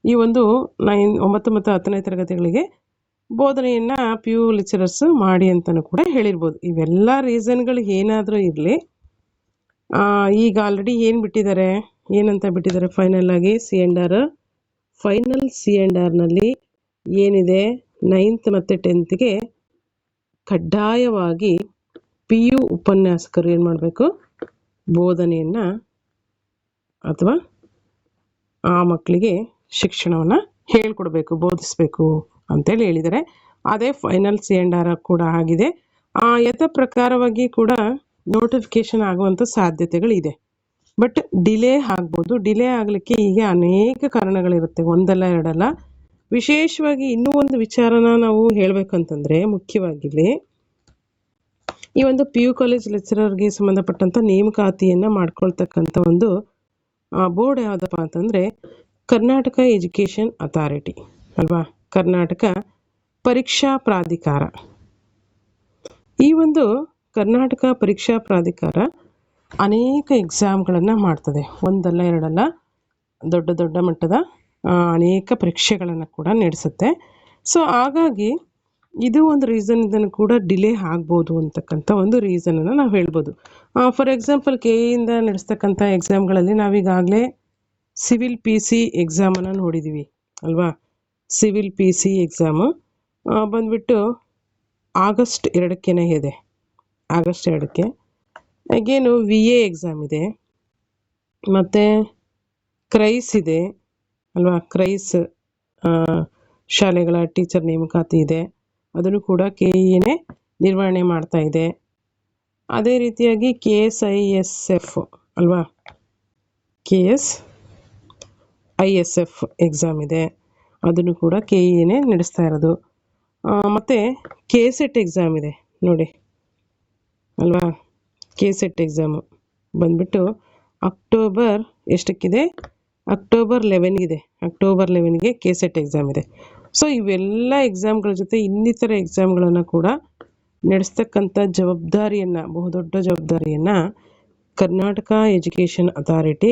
ಈ ಒಂದು 9 ಮತ್ತು 10ನೇ ತರಗತಿಗಳಿಗೆ ಬೋಧನೆಯನ್ನು PU ಲೆಕ್ಚರರ್ಸ್ ಮಾಡಿ ಅಂತಲೂ ಕೂಡ ಹೇಳಿರ್ಬೋದು. ಇವೆಲ್ಲ ರೀಸನ್ಗಳು ಏನಾದರೂ ಇರಲಿ, ಈಗ ಆಲ್ರೆಡಿ ಏನಂತ ಬಿಟ್ಟಿದ್ದಾರೆ ಫೈನಲ್ ಆಗಿ ಫೈನಲ್ C&Rನಲ್ಲಿ ಏನಿದೆ, 9th ಮತ್ತು 10th ಕಡ್ಡಾಯವಾಗಿ PU ಉಪನ್ಯಾಸಕರು ಏನು ಮಾಡಬೇಕು, ಬೋಧನೆಯನ್ನು ಅಥವಾ ಆ ಮಕ್ಕಳಿಗೆ ಶಿಕ್ಷಣವನ್ನು ಹೇಳ್ಕೊಡ್ಬೇಕು, ಬೋಧಿಸಬೇಕು ಅಂತೇಳಿ ಹೇಳಿದ್ದಾರೆ. ಅದೇ ಫೈನಲ್ C&R ಕೂಡ ಆಗಿದೆ. ಯಥ ಪ್ರಕಾರವಾಗಿ ಕೂಡ ನೋಟಿಫಿಕೇಶನ್ ಆಗುವಂಥ ಸಾಧ್ಯತೆಗಳಿದೆ. ಬಟ್ ಡಿಲೇ ಆಗ್ಬೋದು. ಡಿಲೇ ಆಗಲಿಕ್ಕೆ ಈಗ ಅನೇಕ ಕಾರಣಗಳಿರುತ್ತೆ, ಒಂದಲ್ಲ ಎರಡಲ್ಲ. ವಿಶೇಷವಾಗಿ ಇನ್ನೂ ಒಂದು ವಿಚಾರನ ನಾವು ಹೇಳಬೇಕಂತಂದರೆ, ಮುಖ್ಯವಾಗಿ ಈ ಒಂದು PU ಕಾಲೇಜ್ ಲೆಕ್ಚರರ್ಗೆ ಸಂಬಂಧಪಟ್ಟಂಥ ನೇಮಕಾತಿಯನ್ನು ಮಾಡ್ಕೊಳ್ತಕ್ಕಂಥ ಒಂದು ಬೋರ್ಡ್ ಯಾವುದಪ್ಪ ಅಂತಂದರೆ ಕರ್ನಾಟಕ ಎಜುಕೇಷನ್ ಅಥಾರಿಟಿ ಅಲ್ವಾ, ಕರ್ನಾಟಕ ಪರೀಕ್ಷಾ ಪ್ರಾಧಿಕಾರ. ಈ ಒಂದು ಕರ್ನಾಟಕ ಪರೀಕ್ಷಾ ಪ್ರಾಧಿಕಾರ ಅನೇಕ ಎಕ್ಸಾಮ್ಗಳನ್ನು ಮಾಡ್ತದೆ, ಒಂದಲ್ಲ ಎರಡಲ್ಲ, ದೊಡ್ಡ ದೊಡ್ಡ ಮಟ್ಟದ ಅನೇಕ ಪರೀಕ್ಷೆಗಳನ್ನು ಕೂಡ ನಡೆಸುತ್ತೆ. ಸೊ ಹಾಗಾಗಿ ಇದು ಒಂದು ರೀಸನ್ ಕೂಡ ಡಿಲೇ ಆಗ್ಬೋದು ಅಂತಕ್ಕಂಥ ಒಂದು ರೀಸನನ್ನು ನಾವು ಹೇಳ್ಬೋದು. ಫಾರ್ ಎಕ್ಸಾಂಪಲ್ ಕೆಇಯಿಂದ ನಡೆಸ್ತಕ್ಕಂಥ ಎಕ್ಸಾಮ್ಗಳಲ್ಲಿ ನಾವೀಗಾಗಲೇ ಸಿವಿಲ್ ಪಿ ಸಿ ಎಕ್ಸಾಮನ್ನು ನೋಡಿದ್ದೀವಿ ಅಲ್ವಾ. ಸಿವಿಲ್ ಪಿ ಸಿ ಎಕ್ಸಾಮು ಬಂದ್ಬಿಟ್ಟು ಆಗಸ್ಟ್ 2ಕ್ಕೆ ಇದೆ, ಆಗಸ್ಟ್ 2ಕ್ಕೆ. ಅಗೇನು ವಿ ಎ ಎಕ್ಸಾಮ್ ಇದೆ, ಮತ್ತು ಕ್ರೈಸ್ ಇದೆ ಅಲ್ವಾ. ಕ್ರೈಸ್ ಶಾಲೆಗಳ ಟೀಚರ್ ನೇಮಕಾತಿ ಇದೆ, ಅದನ್ನು ಕೂಡ ಕೆ ಇನೇ ನಿರ್ವಹಣೆ ಮಾಡ್ತಾ ಇದೆ. ಅದೇ ರೀತಿಯಾಗಿ KSISF ಅಲ್ವಾ, KSISF ಎಕ್ಸಾಮ್ ಇದೆ, ಅದನ್ನು ಕೂಡ ಕೆ ಇನೇ ನಡೆಸ್ತಾ ಇರೋದು. ಮತ್ತು KSET ಎಕ್ಸಾಮ್ ಇದೆ ನೋಡಿ ಅಲ್ವಾ. KSET ಎಕ್ಸಾಮು ಬಂದ್ಬಿಟ್ಟು ಅಕ್ಟೋಬರ್ ಎಷ್ಟಕ್ಕಿದೆ, ಅಕ್ಟೋಬರ್ 11 ಇದೆ. ಅಕ್ಟೋಬರ್ 11ಗೆ KSET ಎಕ್ಸಾಮ್ ಇದೆ. ಸೊ ಇವೆಲ್ಲ ಎಕ್ಸಾಮ್ಗಳ ಜೊತೆ ಇನ್ನಿತರ ಎಕ್ಸಾಮ್ಗಳನ್ನು ಕೂಡ ನಡೆಸ್ತಕ್ಕಂಥ ಜವಾಬ್ದಾರಿಯನ್ನು, ಬಹುದೊಡ್ಡ ಜವಾಬ್ದಾರಿಯನ್ನು ಕರ್ನಾಟಕ ಎಜುಕೇಷನ್ ಅಥಾರಿಟಿ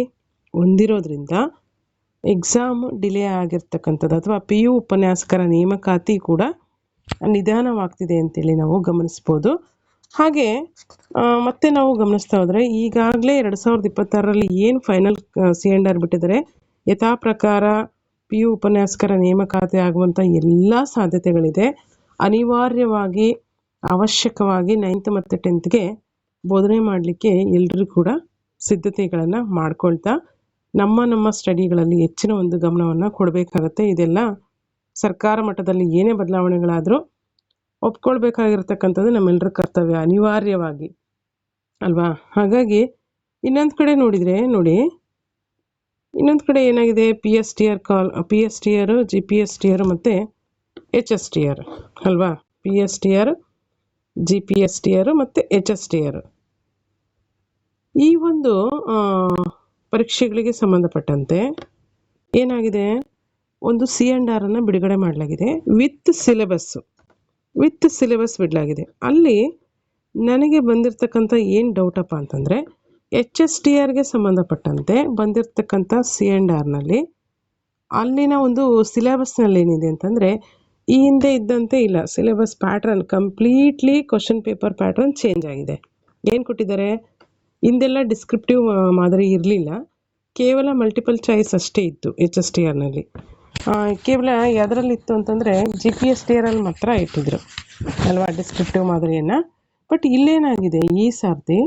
ಹೊಂದಿರೋದ್ರಿಂದ ಎಕ್ಸಾಮ್ ಡಿಲೇ ಆಗಿರ್ತಕ್ಕಂಥದ್ದು ಅಥವಾ PU ಉಪನ್ಯಾಸಕರ ನೇಮಕಾತಿ ಕೂಡ ನಿಧಾನವಾಗ್ತಿದೆ ಅಂತೇಳಿ ನಾವು ಗಮನಿಸ್ಬೋದು. ಹಾಗೆ ಮತ್ತೆ ನಾವು ಗಮನಿಸ್ತಾ ಹೋದರೆ ಈಗಾಗಲೇ 2026ರಲ್ಲಿ ಏನು ಫೈನಲ್ C&R ಬಿಟ್ಟಿದ್ದಾರೆ, ಯಥಾ ಪ್ರಕಾರ PU ಉಪನ್ಯಾಸಕರ ನೇಮಕಾತಿ ಆಗುವಂಥ ಎಲ್ಲ ಸಾಧ್ಯತೆಗಳಿದೆ. ಅನಿವಾರ್ಯವಾಗಿ ಅವಶ್ಯಕವಾಗಿ 9th ಮತ್ತು 10th ಬೋಧನೆ ಮಾಡಲಿಕ್ಕೆ ಎಲ್ಲರೂ ಕೂಡ ಸಿದ್ಧತೆಗಳನ್ನು ಮಾಡ್ಕೊಳ್ತಾ ನಮ್ಮ ಸ್ಟಡಿಗಳಲ್ಲಿ ಹೆಚ್ಚಿನ ಒಂದು ಗಮನವನ್ನು ಕೊಡಬೇಕಾಗತ್ತೆ. ಇದೆಲ್ಲ ಸರ್ಕಾರ ಮಟ್ಟದಲ್ಲಿ ಏನೇ ಬದಲಾವಣೆಗಳಾದರೂ ಒಪ್ಕೊಳ್ಬೇಕಾಗಿರ್ತಕ್ಕಂಥದ್ದು ನಮ್ಮೆಲ್ಲರ ಕರ್ತವ್ಯ ಅನಿವಾರ್ಯವಾಗಿ ಅಲ್ವಾ. ಹಾಗಾಗಿ ಇನ್ನೊಂದು ಕಡೆ ನೋಡಿದರೆ ನೋಡಿ, ಇನ್ನೊಂದು ಕಡೆ ಏನಾಗಿದೆ, PSTR GPSTR ಮತ್ತು HSTR ಅಲ್ವಾ. PSTR GPSTR ಮತ್ತು HSTR ಈ ಒಂದು ಪರೀಕ್ಷೆಗಳಿಗೆ ಸಂಬಂಧಪಟ್ಟಂತೆ ಏನಾಗಿದೆ, ಒಂದು C&R ಅನ್ನು ಬಿಡುಗಡೆ ಮಾಡಲಾಗಿದೆ. ವಿತ್ ಸಿಲೆಬಸ್ ಬಿಡಲಾಗಿದೆ. ಅಲ್ಲಿ ನನಗೆ ಬಂದಿರತಕ್ಕಂಥ ಏನು ಡೌಟಪ್ಪ ಅಂತಂದರೆ, HSTRಗೆ ಸಂಬಂಧಪಟ್ಟಂತೆ ಬಂದಿರತಕ್ಕಂಥ C&Rನಲ್ಲಿ ಅಲ್ಲಿನ ಒಂದು ಸಿಲೆಬಸ್ನಲ್ಲಿ ಏನಿದೆ ಅಂತಂದರೆ, ಈ ಹಿಂದೆ ಇದ್ದಂತೆ ಇಲ್ಲ. Syllabus pattern completely question paper pattern change ಆಗಿದೆ. ಏನು ಕೊಟ್ಟಿದ್ದಾರೆ, ಹಿಂದೆಲ್ಲ ಡಿಸ್ಕ್ರಿಪ್ಟಿವ್ ಮಾದರಿ ಇರಲಿಲ್ಲ, ಕೇವಲ ಮಲ್ಟಿಪಲ್ ಚಾಯ್ಸ್ ಅಷ್ಟೇ ಇತ್ತು HSTRನಲ್ಲಿ. ಕೇವಲ ಯಾವುದ್ರಲ್ಲಿತ್ತು ಅಂತಂದರೆ GPSTRಲ್ಲಿ ಮಾತ್ರ ಇಟ್ಟಿದ್ರು ಅಲ್ವಾ ಡಿಸ್ಕ್ರಿಪ್ಟಿವ್ ಮಾದರಿಯನ್ನು. ಬಟ್ ಇಲ್ಲೇನಾಗಿದೆ, ಈ ಸಾರ್ತಿ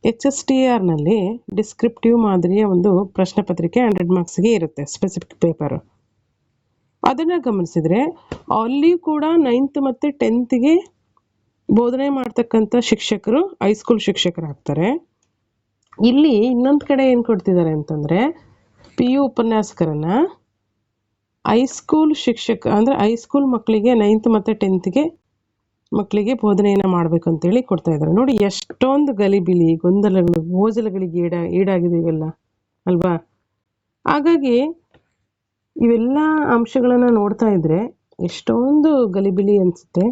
HSTRನಲ್ಲಿ ಡಿಸ್ಕ್ರಿಪ್ಟಿವ್ ಮಾದರಿಯ ಒಂದು ಪ್ರಶ್ನೆ ಪತ್ರಿಕೆ 100 ಮಾರ್ಕ್ಸ್ಗೆ ಇರುತ್ತೆ, ಸ್ಪೆಸಿಫಿಕ್ ಪೇಪರು. ಅದನ್ನು ಗಮನಿಸಿದರೆ ಅಲ್ಲಿ ಕೂಡ 9th ಮತ್ತು 10th ಬೋಧನೆ ಮಾಡ್ತಕ್ಕಂಥ ಶಿಕ್ಷಕರು ಹೈಸ್ಕೂಲ್ ಶಿಕ್ಷಕರಾಗ್ತಾರೆ. ಇಲ್ಲಿ ಇನ್ನೊಂದು ಕಡೆ ಏನು ಕೊಡ್ತಿದ್ದಾರೆ ಅಂತಂದರೆ, PU ಉಪನ್ಯಾಸಕರನ್ನು ಹೈಸ್ಕೂಲ್ ಶಿಕ್ಷಕ ಅಂದರೆ ಹೈಸ್ಕೂಲ್ ಮಕ್ಕಳಿಗೆ 9th ಮತ್ತು 10th ಮಕ್ಕಳಿಗೆ ಬೋಧನೆಯನ್ನು ಮಾಡಬೇಕಂತೇಳಿ ಕೊಡ್ತಾ ಇದ್ದಾರೆ. ನೋಡಿ ಎಷ್ಟೊಂದು ಗಲಿಬಿಲಿ, ಗೊಂದಲಗಳು, ಗೋಜಲಗಳಿಗೆ ಈಡಾಗಿದ್ದೀವಲ್ಲ ಅಲ್ವಾ. ಹಾಗಾಗಿ ಇವೆಲ್ಲ ಅಂಶಗಳನ್ನು ನೋಡ್ತಾ ಇದ್ದರೆ ಎಷ್ಟೊಂದು ಗಲಿಬಿಲಿ ಅನಿಸುತ್ತೆ.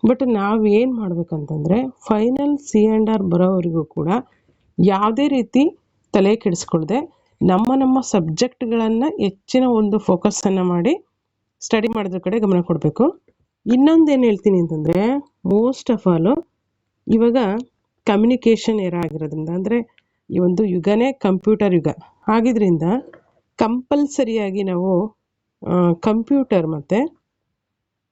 ಬಟ್ ನಾವೇನು ಮಾಡಬೇಕಂತಂದರೆ, ಫೈನಲ್ C&R ಬರೋವರೆಗೂ ಕೂಡ ಯಾವುದೇ ರೀತಿ ತಲೆ ಕೆಡಿಸ್ಕೊಳ್ದೆ ನಮ್ಮ ಸಬ್ಜೆಕ್ಟ್ಗಳನ್ನು ಹೆಚ್ಚಿನ ಒಂದು ಫೋಕಸನ್ನು ಮಾಡಿ ಸ್ಟಡಿ ಮಾಡೋದ್ರ ಕಡೆ ಗಮನ ಕೊಡಬೇಕು. ಇನ್ನೊಂದೇನು ಹೇಳ್ತೀನಿ ಅಂತಂದರೆ, ಮೋಸ್ಟ್ ಆಫ್ ಆಲು ಇವಾಗ ಕಮ್ಯುನಿಕೇಷನ್ ಏರ ಆಗಿರೋದ್ರಿಂದ, ಅಂದರೆ ಈ ಒಂದು ಯುಗನೇ ಕಂಪ್ಯೂಟರ್ ಯುಗ ಆಗಿದ್ದರಿಂದ ಕಂಪಲ್ಸರಿಯಾಗಿ ನಾವು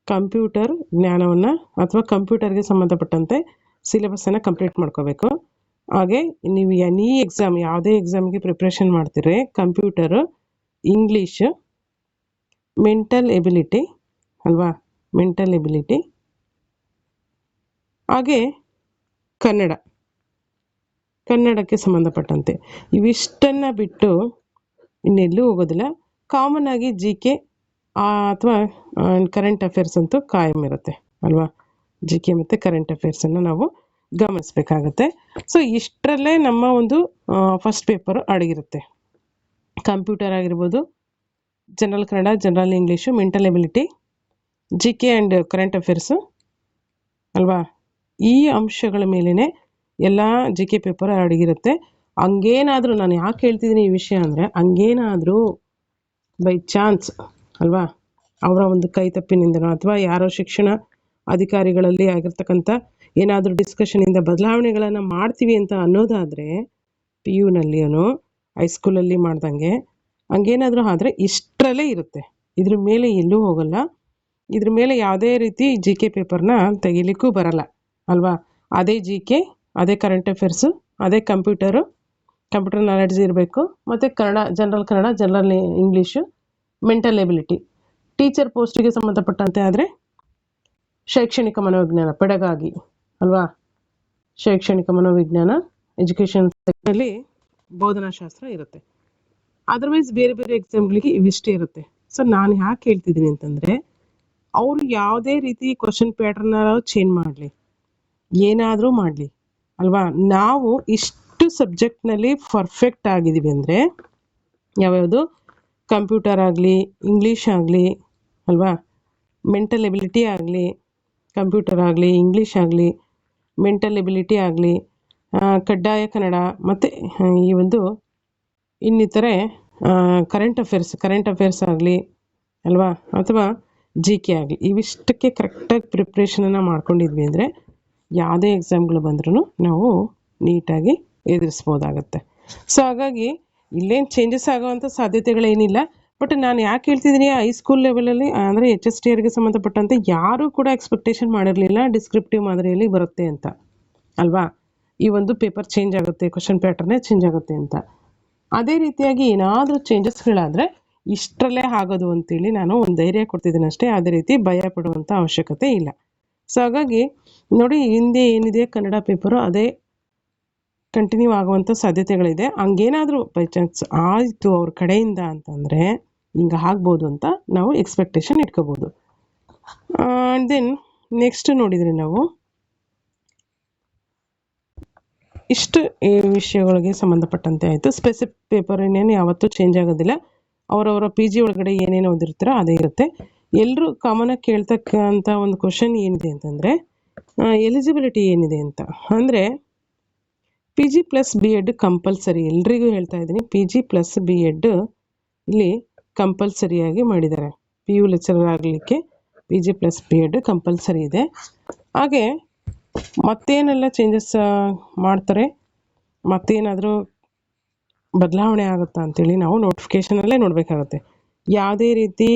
ಕಂಪ್ಯೂಟರ್ ಜ್ಞಾನವನ್ನು ಅಥವಾ ಕಂಪ್ಯೂಟರ್ಗೆ ಸಂಬಂಧಪಟ್ಟಂತೆ ಸಿಲೆಬಸ್ಸನ್ನು ಕಂಪ್ಲೀಟ್ ಮಾಡ್ಕೋಬೇಕು. ಹಾಗೆ ನೀವು ಎನಿ ಎಕ್ಸಾಮ್, ಯಾವುದೇ ಎಕ್ಸಾಮ್ಗೆ ಪ್ರಿಪ್ರೇಷನ್ ಮಾಡ್ತೀರಿ, ಕಂಪ್ಯೂಟರು, ಇಂಗ್ಲೀಷು, ಮೆಂಟಲ್ ಎಬಿಲಿಟಿ ಅಲ್ವಾ, ಮೆಂಟಲ್ ಎಬಿಲಿಟಿ, ಹಾಗೆ ಕನ್ನಡಕ್ಕೆ ಸಂಬಂಧಪಟ್ಟಂತೆ ಇವಿಷ್ಟನ್ನು ಬಿಟ್ಟು ಇನ್ನೆಲ್ಲೂ ಹೋಗೋದಿಲ್ಲ. ಕಾಮನ್ ಆಗಿ GK ಅಥವಾ ಕರೆಂಟ್ ಅಫೇರ್ಸ್ ಅಂತೂ ಕಾಯಂ ಇರುತ್ತೆ ಅಲ್ವಾ. GK ಮತ್ತು ಕರೆಂಟ್ ಅಫೇರ್ಸನ್ನು ನಾವು ಗಮನಿಸಬೇಕಾಗತ್ತೆ. ಸೊ ಇಷ್ಟರಲ್ಲೇ ನಮ್ಮ ಒಂದು ಫಸ್ಟ್ ಪೇಪರು ಅಡಗಿರುತ್ತೆ. ಕಂಪ್ಯೂಟರ್ ಆಗಿರ್ಬೋದು, general Kannada, general English, mental ability, GK and current affairs ಅಲ್ವಾ. ಈ ಅಂಶಗಳ ಮೇಲೇ ಎಲ್ಲ GK ಪೇಪರ್ ಅಡಗಿರುತ್ತೆ. ಹಂಗೇನಾದರೂ, ನಾನು ಯಾಕೆ ಹೇಳ್ತಿದ್ದೀನಿ ಈ ವಿಷಯ ಅಂದರೆ, ಹಂಗೇನಾದರೂ ಬೈ ಚಾನ್ಸ್ ಅಲ್ವಾ ಅವರ ಒಂದು ಕೈ ತಪ್ಪಿನಿಂದನೋ ಅಥವಾ ಯಾರೋ ಶಿಕ್ಷಣ ಅಧಿಕಾರಿಗಳಲ್ಲಿ ಆಗಿರ್ತಕ್ಕಂಥ ಏನಾದರೂ ಡಿಸ್ಕಷನಿಂದ ಬದಲಾವಣೆಗಳನ್ನು ಮಾಡ್ತೀವಿ ಅಂತ ಅನ್ನೋದಾದರೆ ಪಿ ಯುನಲ್ಲಿಯೋ ಹೈಸ್ಕೂಲಲ್ಲಿ ಮಾಡ್ದಂಗೆ ಹಂಗೇನಾದರೂ ಆದರೆ ಇಷ್ಟರಲ್ಲೇ ಇರುತ್ತೆ. ಇದ್ರ ಮೇಲೆ ಎಲ್ಲೂ ಹೋಗಲ್ಲ. ಇದ್ರ ಮೇಲೆ ಯಾವುದೇ ರೀತಿ ಜಿ ಕೆ ಪೇಪರ್ನ ತೆಗಿಲಿಕ್ಕೂ ಬರಲ್ಲ ಅಲ್ವಾ. ಅದೇ ಜಿ ಕೆ, ಅದೇ ಕರೆಂಟ್ ಅಫೇರ್ಸು, ಅದೇ ಕಂಪ್ಯೂಟರ್ ನಾಲೆಡ್ಜ್ ಇರಬೇಕು. ಮತ್ತು Kannada, general English, mental ability. Teacher ಪೋಸ್ಟಿಗೆ ಸಂಬಂಧಪಟ್ಟಂತೆ ಆದರೆ ಶೈಕ್ಷಣಿಕ ಮನೋವಿಜ್ಞಾನ, ಪೆಡಗಾಗಿ ಅಲ್ವಾ, ಶೈಕ್ಷಣಿಕ ಮನೋವಿಜ್ಞಾನ, ಎಜುಕೇಷನ್ ಸೆಕ್ಟರ್ನಲ್ಲಿ ಬೋಧನಾಶಾಸ್ತ್ರ ಇರುತ್ತೆ. ಅದರ್ವೈಸ್ ಬೇರೆ ಬೇರೆ ಎಕ್ಸಾಮ್ಗಳಿಗೆ ಇವಿಷ್ಟೇ ಇರುತ್ತೆ. ಸೊ ನಾನು ಯಾಕೆ ಹೇಳ್ತಿದ್ದೀನಿ ಅಂತಂದರೆ, ಅವರು ಯಾವುದೇ ರೀತಿ ಕ್ವಶನ್ ಪ್ಯಾಟರ್ನ ಚೇಂಜ್ ಮಾಡಲಿ, ಏನಾದರೂ ಮಾಡಲಿ ಅಲ್ವಾ, ನಾವು ಇಷ್ಟು ಸಬ್ಜೆಕ್ಟ್ನಲ್ಲಿ ಪರ್ಫೆಕ್ಟ್ ಆಗಿದ್ದೀವಿ ಅಂದರೆ, ಯಾವ್ಯಾವುದು ಕಂಪ್ಯೂಟರ್ ಆಗಲಿ, ಇಂಗ್ಲೀಷ್ ಆಗಲಿ ಅಲ್ವಾ, ಮೆಂಟಲ್ ಎಬಿಲಿಟಿ ಆಗಲಿ, ಕಂಪ್ಯೂಟರ್ ಆಗಲಿ, ಇಂಗ್ಲೀಷ್ ಆಗಲಿ, ಮೆಂಟಲ್ ಎಬಿಲಿಟಿ ಆಗಲಿ, ಕಡ್ಡಾಯ ಕನ್ನಡ, ಮತ್ತು ಈ ಒಂದು ಇನ್ನಿತರೆ ಕರೆಂಟ್ ಅಫೇರ್ಸ್ ಆಗಲಿ ಅಲ್ವಾ, ಅಥವಾ ಜಿ ಕೆ ಆಗಲಿ, ಇವಿಷ್ಟಕ್ಕೆ ಕರೆಕ್ಟಾಗಿ ಪ್ರಿಪ್ರೇಷನನ್ನು ಮಾಡ್ಕೊಂಡಿದ್ವಿ ಅಂದರೆ ಯಾವುದೇ ಎಕ್ಸಾಮ್ಗಳು ಬಂದ್ರೂ ನಾವು ನೀಟಾಗಿ ಎದುರಿಸ್ಬೋದಾಗತ್ತೆ. ಸೊ ಹಾಗಾಗಿ ಇಲ್ಲೇನು ಚೇಂಜಸ್ ಆಗೋವಂಥ ಸಾಧ್ಯತೆಗಳೇನಿಲ್ಲ. ಬಟ್ ನಾನು ಯಾಕೆ ಹೇಳ್ತಿದ್ದೀನಿ, ಹೈಸ್ಕೂಲ್ ಲೆವೆಲಲ್ಲಿ ಅಂದರೆ HST ಅವರಿಗೆ ಸಂಬಂಧಪಟ್ಟಂತೆ ಯಾರೂ ಕೂಡ ಎಕ್ಸ್ಪೆಕ್ಟೇಷನ್ ಮಾಡಿರಲಿಲ್ಲ ಡಿಸ್ಕ್ರಿಪ್ಟಿವ್ ಮಾದರಿಯಲ್ಲಿ ಬರುತ್ತೆ ಅಂತ ಅಲ್ವಾ. ಈ ಒಂದು ಪೇಪರ್ ಚೇಂಜ್ ಆಗುತ್ತೆ, ಕ್ವಶನ್ ಪ್ಯಾಟರ್ನೇ ಚೇಂಜ್ ಆಗುತ್ತೆ ಅಂತ. ಅದೇ ರೀತಿಯಾಗಿ ಏನಾದರೂ ಚೇಂಜಸ್ಗಳಾದರೆ ಇಷ್ಟರಲ್ಲೇ ಆಗೋದು ಅಂತೇಳಿ ನಾನು ಒಂದು ಧೈರ್ಯ ಕೊಡ್ತಿದ್ದೀನಿ ಅಷ್ಟೇ. ಅದೇ ರೀತಿ ಭಯ ಪಡುವಂಥ ಅವಶ್ಯಕತೆ ಇಲ್ಲ. ಸೊ ಹಾಗಾಗಿ ನೋಡಿ, ಹಿಂದೆ ಏನಿದೆ ಕನ್ನಡ ಪೇಪರು ಅದೇ ಕಂಟಿನ್ಯೂ ಆಗುವಂಥ ಸಾಧ್ಯತೆಗಳಿದೆ. ಹಂಗೇನಾದರೂ ಬೈ ಚಾನ್ಸ್ ಆಯಿತು ಅವ್ರ ಕಡೆಯಿಂದ ಅಂತಂದರೆ ಹಿಂಗೆ ಆಗ್ಬೋದು ಅಂತ ನಾವು ಎಕ್ಸ್ಪೆಕ್ಟೇಷನ್ ಇಟ್ಕೋಬೋದು. ಆ್ಯಂಡ್ ದೆನ್ ನೆಕ್ಸ್ಟ್ ನೋಡಿದರೆ ನಾವು ಇಷ್ಟು ಈ ವಿಷಯಗಳಿಗೆ ಸಂಬಂಧಪಟ್ಟಂತೆ ಆಯಿತು. ಸ್ಪೆಸಿಫಿಕ್ ಪೇಪರ್ ಇನ್ನೇನು ಯಾವತ್ತೂ ಚೇಂಜ್ ಆಗೋದಿಲ್ಲ. ಅವರವರ ಪಿ ಜಿ ಒಳಗಡೆ ಏನೇನು ಓದಿರ್ತಾರೋ ಅದೇ ಇರುತ್ತೆ. ಎಲ್ಲರೂ ಕಾಮನಾಗಿ ಕೇಳ್ತಕ್ಕಂಥ ಒಂದು ಕ್ವಶನ್ ಏನಿದೆ ಅಂತಂದರೆ, ಎಲಿಜಿಬಿಲಿಟಿ ಏನಿದೆ ಅಂತ. ಅಂದರೆ P G plus B Ed compulsory, ಎಲ್ರಿಗೂ ಹೇಳ್ತಾ ಇದ್ದೀನಿ, P G plus B Ed ಇಲ್ಲಿ ಕಂಪಲ್ಸರಿಯಾಗಿ ಮಾಡಿದ್ದಾರೆ. ಪಿ ಯು ಲೆಕ್ಚರರ್ ಆಗಲಿಕ್ಕೆ P G plus B Ed compulsory ಇದೆ. ಹಾಗೆ ಮತ್ತೇನೆಲ್ಲ ಚೇಂಜಸ್ ಮಾಡ್ತಾರೆ, ಮತ್ತೇನಾದರೂ ಬದಲಾವಣೆ ಆಗುತ್ತಾ ಅಂತೇಳಿ ನಾವು ನೋಟಿಫಿಕೇಷನಲ್ಲೇ ನೋಡಬೇಕಾಗತ್ತೆ. ಯಾವುದೇ ರೀತಿ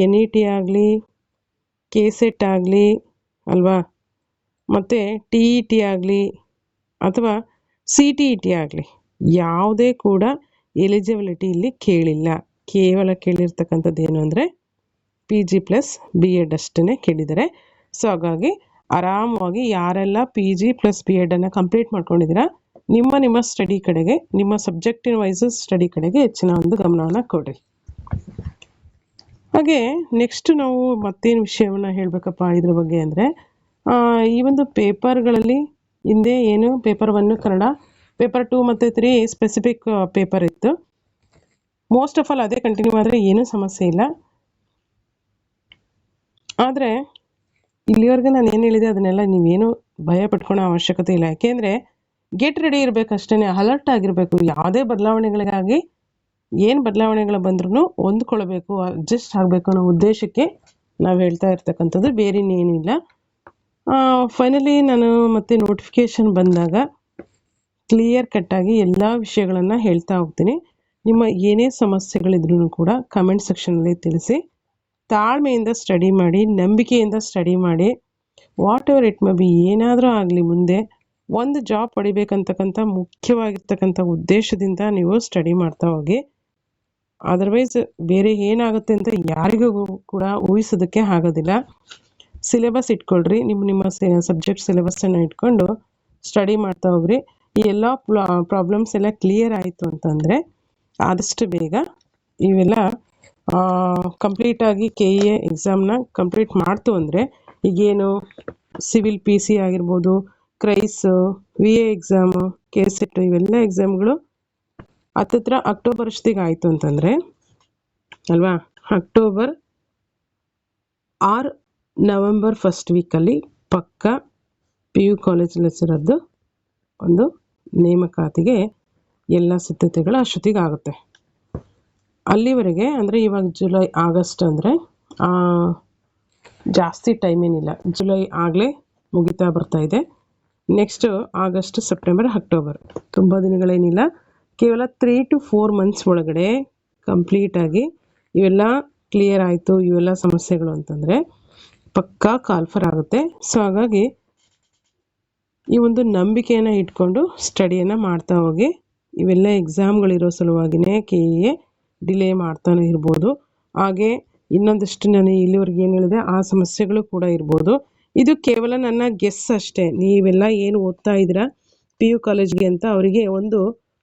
NET ಆಗಲಿ, KCET ಆಗಲಿ ಅಲ್ವಾ, ಮತ್ತು TET ಆಗಲಿ ಅಥವಾ CTET ಆಗಲಿ ಯಾವುದೇ ಕೂಡ ಎಲಿಜಿಬಿಲಿಟಿ ಇಲ್ಲಿ ಕೇಳಿಲ್ಲ. ಕೇವಲ ಕೇಳಿರ್ತಕ್ಕಂಥದ್ದು ಏನು ಅಂದರೆ P G plus B Ed ಅಷ್ಟೇ ಕೇಳಿದ್ದಾರೆ. ಸೊ ಹಾಗಾಗಿ ಆರಾಮವಾಗಿ ಯಾರೆಲ್ಲ ಪಿ ಜಿ ಪ್ಲಸ್ ಬಿ ಎಡನ್ನು ಕಂಪ್ಲೀಟ್ ಮಾಡ್ಕೊಂಡಿದ್ದೀರಾ, ನಿಮ್ಮ ಸ್ಟಡಿ ಕಡೆಗೆ, ನಿಮ್ಮ ಸಬ್ಜೆಕ್ಟಿನ ವೈಸ್ ಸ್ಟಡಿ ಕಡೆಗೆ ಹೆಚ್ಚಿನ ಒಂದು ಗಮನವನ್ನು ಕೊಡ್ರಿ. ಹಾಗೆ ನೆಕ್ಸ್ಟ್ ನಾವು ಮತ್ತೇನು ವಿಷಯವನ್ನು ಹೇಳಬೇಕಪ್ಪ ಇದ್ರ ಬಗ್ಗೆ ಅಂದರೆ, ಈ ಒಂದು ಪೇಪರ್ಗಳಲ್ಲಿ ಹಿಂದೆ ಏನು ಪೇಪರ್ 1 ಕನ್ನಡ, ಪೇಪರ್ 2 ಮತ್ತು 3 ಸ್ಪೆಸಿಫಿಕ್ ಪೇಪರ್ ಇತ್ತು. ಮೋಸ್ಟ್ ಆಫ್ ಆಲ್ ಅದೇ ಕಂಟಿನ್ಯೂ ಆದರೆ ಏನೂ ಸಮಸ್ಯೆ ಇಲ್ಲ. ಆದರೆ ಇಲ್ಲಿವರೆಗೆ ನಾನು ಏನು ಹೇಳಿದೆ ಅದನ್ನೆಲ್ಲ ನೀವೇನು ಭಯ ಪಟ್ಕೊಳ್ಳೋ ಅವಶ್ಯಕತೆ ಇಲ್ಲ. ಯಾಕೆಂದರೆ ಗೆಟ್ ರೆಡಿ ಇರಬೇಕಷ್ಟೇ, ಅಲರ್ಟ್ ಆಗಿರಬೇಕು. ಯಾವುದೇ ಬದಲಾವಣೆಗಳಿಗಾಗಿ ಏನು ಬದಲಾವಣೆಗಳು ಬಂದ್ರೂ ಹೊಂದ್ಕೊಳ್ಬೇಕು, ಅಡ್ಜಸ್ಟ್ ಆಗಬೇಕು ಅನ್ನೋ ಉದ್ದೇಶಕ್ಕೆ ನಾವು ಹೇಳ್ತಾ ಇರ್ತಕ್ಕಂಥದ್ದು, ಬೇರೆ ಇನ್ನೇನಿಲ್ಲ. ಫೈನಲಿ ನಾನು ಮತ್ತೆ ನೋಟಿಫಿಕೇಷನ್ ಬಂದಾಗ ಕ್ಲಿಯರ್ ಕಟ್ಟಾಗಿ ಎಲ್ಲ ವಿಷಯಗಳನ್ನು ಹೇಳ್ತಾ ಹೋಗ್ತೀನಿ. ನಿಮ್ಮ ಏನೇ ಸಮಸ್ಯೆಗಳಿದ್ರೂ ಕೂಡ ಕಮೆಂಟ್ ಸೆಕ್ಷನಲ್ಲಿ ತಿಳಿಸಿ. ತಾಳ್ಮೆಯಿಂದ ಸ್ಟಡಿ ಮಾಡಿ, ನಂಬಿಕೆಯಿಂದ ಸ್ಟಡಿ ಮಾಡಿ. What ever it may B, ಏನಾದರೂ ಆಗಲಿ, ಮುಂದೆ ಒಂದು ಜಾಬ್ ಪಡಿಬೇಕಂತಕ್ಕಂಥ ಮುಖ್ಯವಾಗಿರ್ತಕ್ಕಂಥ ಉದ್ದೇಶದಿಂದ ನೀವು ಸ್ಟಡಿ ಮಾಡ್ತಾ ಹೋಗಿ. ಅದರ್ವೈಸ್ ಬೇರೆ ಏನಾಗುತ್ತೆ ಅಂತ ಯಾರಿಗೂ ಕೂಡ ಊಹಿಸೋದಕ್ಕೆ ಆಗೋದಿಲ್ಲ. ಸಿಲೆಬಸ್ ಇಟ್ಕೊಳ್ರಿ, ನಿಮ್ಮ ಸಬ್ಜೆಕ್ಟ್ ಸಿಲೆಬಸ್ಸನ್ನು ಇಟ್ಕೊಂಡು ಸ್ಟಡಿ ಮಾಡ್ತಾ ಹೋಗ್ರಿ. ಈ ಎಲ್ಲ ಪ್ರಾಬ್ಲಮ್ಸ್ ಎಲ್ಲ ಕ್ಲಿಯರ್ ಆಯಿತು ಅಂತಂದರೆ ಆದಷ್ಟು ಬೇಗ ಇವೆಲ್ಲ ಕಂಪ್ಲೀಟಾಗಿ KEA ಎಕ್ಸಾಮ್ನ ಕಂಪ್ಲೀಟ್ ಮಾಡ್ತು ಅಂದರೆ, ಈಗೇನು ಸಿವಿಲ್ PC ಆಗಿರ್ಬೋದು, ಕ್ರೈಸ್, VA ಎಕ್ಸಾಮು, KCET ಇವೆಲ್ಲ ಎಕ್ಸಾಮ್ಗಳು ಹತ್ತತ್ರ ಅಕ್ಟೋಬರ್ ಅಷ್ಟಿಗೆ ಆಯಿತು ಅಂತಂದರೆ ಅಲ್ವಾ, ಅಕ್ಟೋಬರ್ ಆರ್ ನವೆಂಬರ್ ಫಸ್ಟ್ ವೀಕಲ್ಲಿ ಪಕ್ಕ PU ಕಾಲೇಜ್ ಲೆಕ್ಚರರ್ದು ಒಂದು ನೇಮಕಾತಿಗೆ ಎಲ್ಲ ಸಿದ್ಧತೆಗಳು ಅಷ್ಟೊತ್ತಿಗೆ ಆಗುತ್ತೆ. ಅಲ್ಲಿವರೆಗೆ ಅಂದರೆ ಇವಾಗ ಜುಲೈ ಆಗಸ್ಟ್ ಅಂದರೆ ಜಾಸ್ತಿ ಟೈಮ್ ಏನಿಲ್ಲ. ಜುಲೈ ಆಗಲೇ ಮುಗಿತಾ ಬರ್ತಾ ಇದೆ. ನೆಕ್ಸ್ಟ್ ಆಗಸ್ಟ್, ಸೆಪ್ಟೆಂಬರ್, ಅಕ್ಟೋಬರ್, ತುಂಬ ದಿನಗಳೇನಿಲ್ಲ. ಕೇವಲ 3 to 4 ಮಂತ್ಸ್ ಒಳಗಡೆ ಕಂಪ್ಲೀಟಾಗಿ ಇವೆಲ್ಲ ಕ್ಲಿಯರ್ ಆಯಿತು, ಇವೆಲ್ಲ ಸಮಸ್ಯೆಗಳು ಅಂತಂದರೆ ಪಕ್ಕಾ ಕಾಲ್ಫರ್ ಆಗುತ್ತೆ. ಸೊ ಹಾಗಾಗಿ ಈ ಒಂದು ನಂಬಿಕೆಯನ್ನು ಇಟ್ಕೊಂಡು ಸ್ಟಡಿಯನ್ನು ಮಾಡ್ತಾ ಹೋಗಿ. ಇವೆಲ್ಲ ಎಕ್ಸಾಮ್ಗಳಿರೋ ಸಲುವಾಗಿಯೇ KEA ಡಿಲೇ ಮಾಡ್ತಾನೆ ಇರ್ಬೋದು. ಹಾಗೆ ಇನ್ನೊಂದಷ್ಟು ನಾನು ಇಲ್ಲಿವರೆಗೆ ಏನು ಹೇಳಿದೆ ಆ ಸಮಸ್ಯೆಗಳು ಕೂಡ ಇರ್ಬೋದು. ಇದು ಕೇವಲ ನನ್ನ ಗೆಸ್ ಅಷ್ಟೇ. ನೀವೆಲ್ಲ ಏನು ಓದ್ತಾ ಇದ್ದೀರಾ PU ಕಾಲೇಜ್ಗೆ ಅಂತ ಅವರಿಗೆ ಒಂದು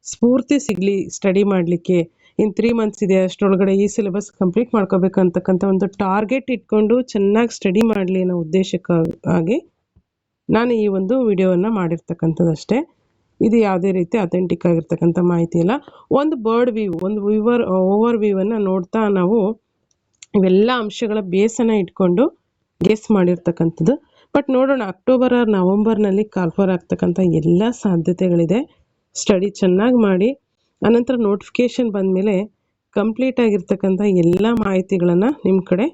ಸ್ಫೂರ್ತಿ ಸಿಗಲಿ ಸ್ಟಡಿ ಮಾಡಲಿಕ್ಕೆ. ಇನ್ನು 3 ಮಂತ್ಸ್ ಇದೆ, ಅಷ್ಟರೊಳಗಡೆ ಈ ಸಿಲೆಬಸ್ ಕಂಪ್ಲೀಟ್ ಮಾಡ್ಕೋಬೇಕಂತಕ್ಕಂಥ ಒಂದು ಟಾರ್ಗೆಟ್ ಇಟ್ಕೊಂಡು ಚೆನ್ನಾಗಿ ಸ್ಟಡಿ ಮಾಡಲಿ ಅನ್ನೋ ಉದ್ದೇಶಕ್ಕಾಗಿ ನಾನು ಈ ಒಂದು ವಿಡಿಯೋವನ್ನು ಮಾಡಿರ್ತಕ್ಕಂಥದ್ದಷ್ಟೇ. ಇದು ಯಾವುದೇ ರೀತಿ ಅಥೆಂಟಿಕ್ ಆಗಿರ್ತಕ್ಕಂಥ ಮಾಹಿತಿ ಇಲ್ಲ. ಒಂದು ಬರ್ಡ್ ವ್ಯೂ, ಒಂದು ಓವರ್ ವ್ಯೂವನ್ನು ನೋಡ್ತಾ ನಾವು ಇವೆಲ್ಲ ಅಂಶಗಳ ಬೇಸನ್ನು ಇಟ್ಕೊಂಡು ಗೆಸ್ ಮಾಡಿರ್ತಕ್ಕಂಥದ್ದು. ಬಟ್ ನೋಡೋಣ, ಅಕ್ಟೋಬರ್ ಆರ್ ನವಂಬರ್ನಲ್ಲಿ ಕಾಲ್ಫರ್ ಆಗ್ತಕ್ಕಂಥ ಎಲ್ಲ ಸಾಧ್ಯತೆಗಳಿದೆ. ಸ್ಟಡಿ ಚೆನ್ನಾಗಿ ಮಾಡಿ ಅನಂತರ ನೋಟಿಫಿಕೇಷನ್ ಬಂದಮೇಲೆ ಕಂಪ್ಲೀಟ್ ಆಗಿರ್ತಕ್ಕಂಥ ಎಲ್ಲ ಮಾಹಿತಿಗಳನ್ನು ನಿಮ್ಮ ಕಡೆ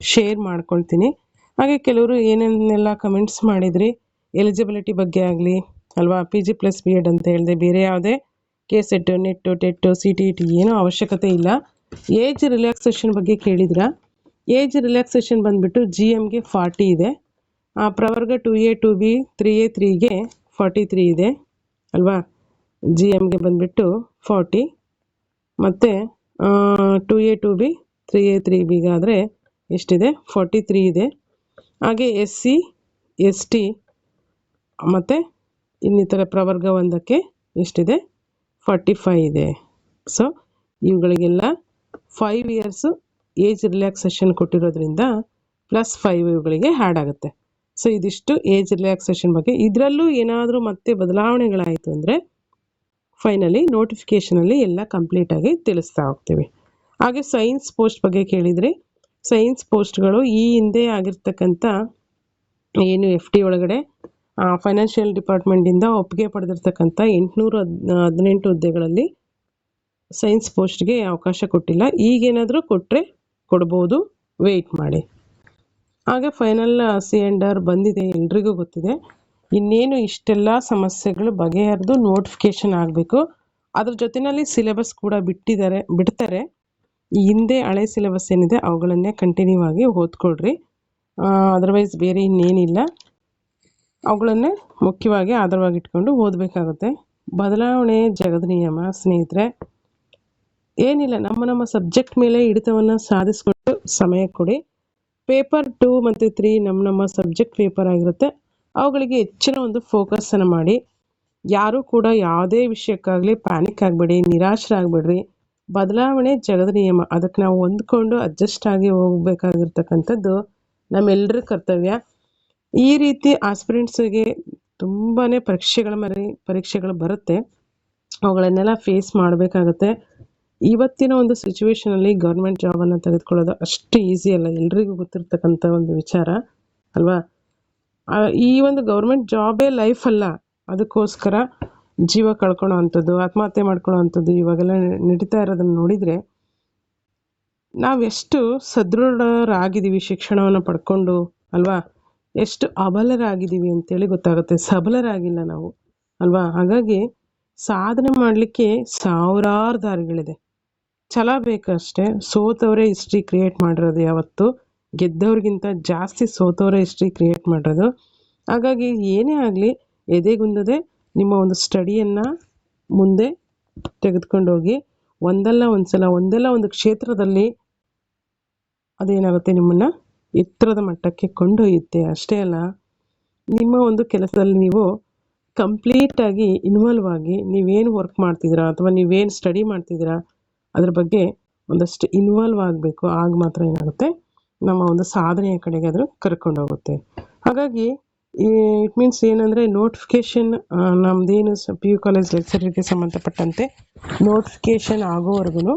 ಶೇರ್ ಮಾಡ್ಕೊಳ್ತೀನಿ. ಹಾಗೆ ಕೆಲವರು ಏನೇನೆಲ್ಲ ಕಮೆಂಟ್ಸ್ ಮಾಡಿದ್ರಿ ಎಲಿಜಿಬಿಲಿಟಿ ಬಗ್ಗೆ ಆಗಲಿ ಅಲ್ವಾ, PG + B.Ed ಅಂತ ಹೇಳಿದೆ. ಬೇರೆ ಯಾವುದೇ KSET, NET, TET, CTET ಏನೂ ಅವಶ್ಯಕತೆ ಇಲ್ಲ. ಏಜ್ ರಿಲ್ಯಾಕ್ಸೇಷನ್ ಬಗ್ಗೆ ಕೇಳಿದ್ರ. ಏಜ್ ರಿಲ್ಯಾಕ್ಸೇಷನ್ ಬಂದುಬಿಟ್ಟು GMಗೆ 40 ಇದೆ, ಪ್ರವರ್ಗ 2A 2B 3A 3ಗೆ 43 ಇದೆ ಅಲ್ವಾ. GMಗೆ ಬಂದುಬಿಟ್ಟು 40 ಮತ್ತು 2A 2B 3A 3Bಗಾದರೆ ಎಷ್ಟಿದೆ 43 ಇದೆ. ಹಾಗೆ SC ST ಮತ್ತು ಇನ್ನಿತರ ಪ್ರವರ್ಗ 1ಕ್ಕೆ ಎಷ್ಟಿದೆ 45 ಇದೆ. ಸೊ ಇವುಗಳಿಗೆಲ್ಲ 5 ಇಯರ್ಸ್ ಏಜ್ ರಿಲ್ಯಾಕ್ಸೇಷನ್ ಕೊಟ್ಟಿರೋದ್ರಿಂದ +5 ಇವುಗಳಿಗೆ ಆ್ಯಡ್ ಆಗುತ್ತೆ. ಸೊ ಇದಿಷ್ಟು ಏಜ್ ರಿಲ್ಯಾಕ್ಸೇಷನ್ ಬಗ್ಗೆ. ಇದರಲ್ಲೂ ಏನಾದರೂ ಮತ್ತೆ ಬದಲಾವಣೆಗಳಾಯಿತು ಅಂದರೆ ಫೈನಲಿ ನೋಟಿಫಿಕೇಷನಲ್ಲಿ ಎಲ್ಲ ಕಂಪ್ಲೀಟಾಗಿ ತಿಳಿಸ್ತಾ ಹೋಗ್ತೀವಿ. ಹಾಗೆ ಸೈನ್ಸ್ ಪೋಸ್ಟ್ ಬಗ್ಗೆ ಕೇಳಿದ್ರಿ. ಸೈನ್ಸ್ ಪೋಸ್ಟ್ಗಳು ಈ ಹಿಂದೆ ಆಗಿರ್ತಕ್ಕಂಥ ಏನು FT ಒಳಗಡೆ ಫೈನಾನ್ಷಿಯಲ್ ಡಿಪಾರ್ಟ್ಮೆಂಟಿಂದ ಒಪ್ಪಿಗೆ ಪಡೆದಿರ್ತಕ್ಕಂಥ 818 ಹುದ್ದೆಗಳಲ್ಲಿ ಸೈನ್ಸ್ ಪೋಸ್ಟ್ಗೆ ಅವಕಾಶ ಕೊಟ್ಟಿಲ್ಲ. ಈಗೇನಾದರೂ ಕೊಟ್ಟರೆ ಕೊಡ್ಬೋದು, ವೆಯ್ಟ್ ಮಾಡಿ. ಹಾಗೆ ಫೈನಲ್ C&R ಬಂದಿದೆ, ಎಲ್ರಿಗೂ ಗೊತ್ತಿದೆ. ಇನ್ನೇನು ಇಷ್ಟೆಲ್ಲ ಸಮಸ್ಯೆಗಳು ಬಗೆಹರಿದು ನೋಟಿಫಿಕೇಷನ್ ಆಗಬೇಕು. ಅದ್ರ ಜೊತೆಯಲ್ಲಿ ಸಿಲೆಬಸ್ ಕೂಡ ಬಿಡ್ತಾರೆ. ಈ ಹಿಂದೆ ಹಳೆ ಸಿಲೆಬಸ್ ಏನಿದೆ ಅವುಗಳನ್ನೇ ಕಂಟಿನ್ಯೂ ಆಗಿ ಓದ್ಕೊಳ್ರಿ. ಅದರ್ವೈಸ್ ಬೇರೆ ಇನ್ನೇನಿಲ್ಲ, ಅವುಗಳನ್ನೇ ಮುಖ್ಯವಾಗಿ ಆಧಾರವಾಗಿ ಇಟ್ಕೊಂಡು ಓದಬೇಕಾಗುತ್ತೆ. ಬದಲಾವಣೆ ಜಗದ ನಿಯಮ ಸ್ನೇಹಿತರೆ. ಏನಿಲ್ಲ, ನಮ್ಮ ಸಬ್ಜೆಕ್ಟ್ ಮೇಲೆ ಹಿಡಿತವನ್ನು ಸಾಧಿಸ್ಕೊಂಡು ಸಮಯ ಕೊಡಿ. ಪೇಪರ್ 2 ಮತ್ತು 3 ನಮ್ಮ ಸಬ್ಜೆಕ್ಟ್ ಪೇಪರ್ ಆಗಿರುತ್ತೆ. ಅವುಗಳಿಗೆ ಹೆಚ್ಚಿನ ಒಂದು ಫೋಕಸನ್ನು ಮಾಡಿ. ಯಾರೂ ಕೂಡ ಯಾವುದೇ ವಿಷಯಕ್ಕಾಗಲಿ ಪ್ಯಾನಿಕ್ ಆಗಬೇಡಿ, ನಿರಾಶರಾಗಬೇಡ್ರಿ. ಬದಲಾವಣೆ ಜಗದ ನಿಯಮ, ಅದಕ್ಕೆ ನಾವು ಹೊಂದ್ಕೊಂಡು ಅಡ್ಜಸ್ಟ್ ಆಗಿ ಹೋಗಬೇಕಾಗಿರ್ತಕ್ಕಂಥದ್ದು ನಮ್ಮೆಲ್ಲರ ಕರ್ತವ್ಯ. ಈ ರೀತಿ ಆಸ್ಪಿರೆಂಟ್ಸ್ಗೆ ತುಂಬಾ ಪರೀಕ್ಷೆಗಳು ಬರುತ್ತೆ, ಅವುಗಳನ್ನೆಲ್ಲ ಫೇಸ್ ಮಾಡಬೇಕಾಗತ್ತೆ. ಇವತ್ತಿನ ಒಂದು ಸಿಚುವೇಶನಲ್ಲಿ ಗೌರ್ಮೆಂಟ್ ಜಾಬನ್ನು ತೆಗೆದುಕೊಳ್ಳೋದು ಅಷ್ಟು ಈಸಿ ಅಲ್ಲ, ಎಲ್ರಿಗೂ ಗೊತ್ತಿರ್ತಕ್ಕಂಥ ಒಂದು ವಿಚಾರ ಅಲ್ವಾ. ಈ ಒಂದು ಗೌರ್ಮೆಂಟ್ ಜಾಬೇ ಲೈಫ್ ಅಲ್ಲ, ಅದಕ್ಕೋಸ್ಕರ ಜೀವ ಕಳ್ಕೊಳ್ಳೋ ಅಂಥದ್ದು, ಆತ್ಮಹತ್ಯೆ ಮಾಡ್ಕೊಳ್ಳೋ ಅಂಥದ್ದು ಇವಾಗೆಲ್ಲ ನಡೀತಾ ಇರೋದನ್ನು ನೋಡಿದರೆ ನಾವೆಷ್ಟು ಸದೃಢರಾಗಿದ್ದೀವಿ ಶಿಕ್ಷಣವನ್ನು ಪಡ್ಕೊಂಡು ಅಲ್ವಾ, ಎಷ್ಟು ಅಬಲರಾಗಿದ್ದೀವಿ ಅಂತೇಳಿ ಗೊತ್ತಾಗುತ್ತೆ. ಸಬಲರಾಗಿಲ್ಲ ನಾವು ಅಲ್ವಾ. ಹಾಗಾಗಿ ಸಾಧನೆ ಮಾಡಲಿಕ್ಕೆ ಸಾವಿರಾರು ದಾರಿಗಳಿದೆ, ಛಲ ಬೇಕಷ್ಟೇ. ಸೋತವರೇ ಹಿಸ್ಟ್ರಿ ಕ್ರಿಯೇಟ್ ಮಾಡಿರೋದು, ಯಾವತ್ತು ಗೆದ್ದವ್ರಿಗಿಂತ ಜಾಸ್ತಿ ಸೋತವರೇ ಹಿಸ್ಟ್ರಿ ಕ್ರಿಯೇಟ್ ಮಾಡಿರೋದು. ಹಾಗಾಗಿ ಏನೇ ಆಗಲಿ ಎದೆಗುಂದದೆ ನಿಮ್ಮ ಒಂದು ಸ್ಟಡಿಯನ್ನು ಮುಂದೆ ತೆಗೆದುಕೊಂಡೋಗಿ. ಒಂದಲ್ಲ ಒಂದು ಕ್ಷೇತ್ರದಲ್ಲಿ ಅದೇನಾಗುತ್ತೆ, ನಿಮ್ಮನ್ನು ಎತ್ತರದ ಮಟ್ಟಕ್ಕೆ ಕೊಂಡೊಯ್ಯುತ್ತೆ. ಅಷ್ಟೇ ಅಲ್ಲ, ನಿಮ್ಮ ಒಂದು ಕೆಲಸದಲ್ಲಿ ನೀವು ಕಂಪ್ಲೀಟಾಗಿ ಇನ್ವಾಲ್ವ್ ಆಗಿ ನೀವೇನು ವರ್ಕ್ ಮಾಡ್ತಿದ್ದೀರಾ ಅಥವಾ ನೀವೇನು ಸ್ಟಡಿ ಮಾಡ್ತಿದ್ದೀರಾ ಅದ್ರ ಬಗ್ಗೆ ಒಂದಷ್ಟು ಇನ್ವಾಲ್ವ್ ಆಗಬೇಕು. ಆಗ ಮಾತ್ರ ಏನಾಗುತ್ತೆ, ನಮ್ಮ ಒಂದು ಸಾಧನೆಯ ಕಡೆಗೆ ಅದು ಕರ್ಕೊಂಡೋಗುತ್ತೆ. ಹಾಗಾಗಿ ಇಟ್ ಮೀನ್ಸ್ ಏನಂದರೆ ನೋಟಿಫಿಕೇಷನ್ ನಮ್ಮದೇನು PU ಕಾಲೇಜ್ ಲೆಕ್ಚರಿಗೆ ಸಂಬಂಧಪಟ್ಟಂತೆ ನೋಟಿಫಿಕೇಷನ್ ಆಗೋವರೆಗೂ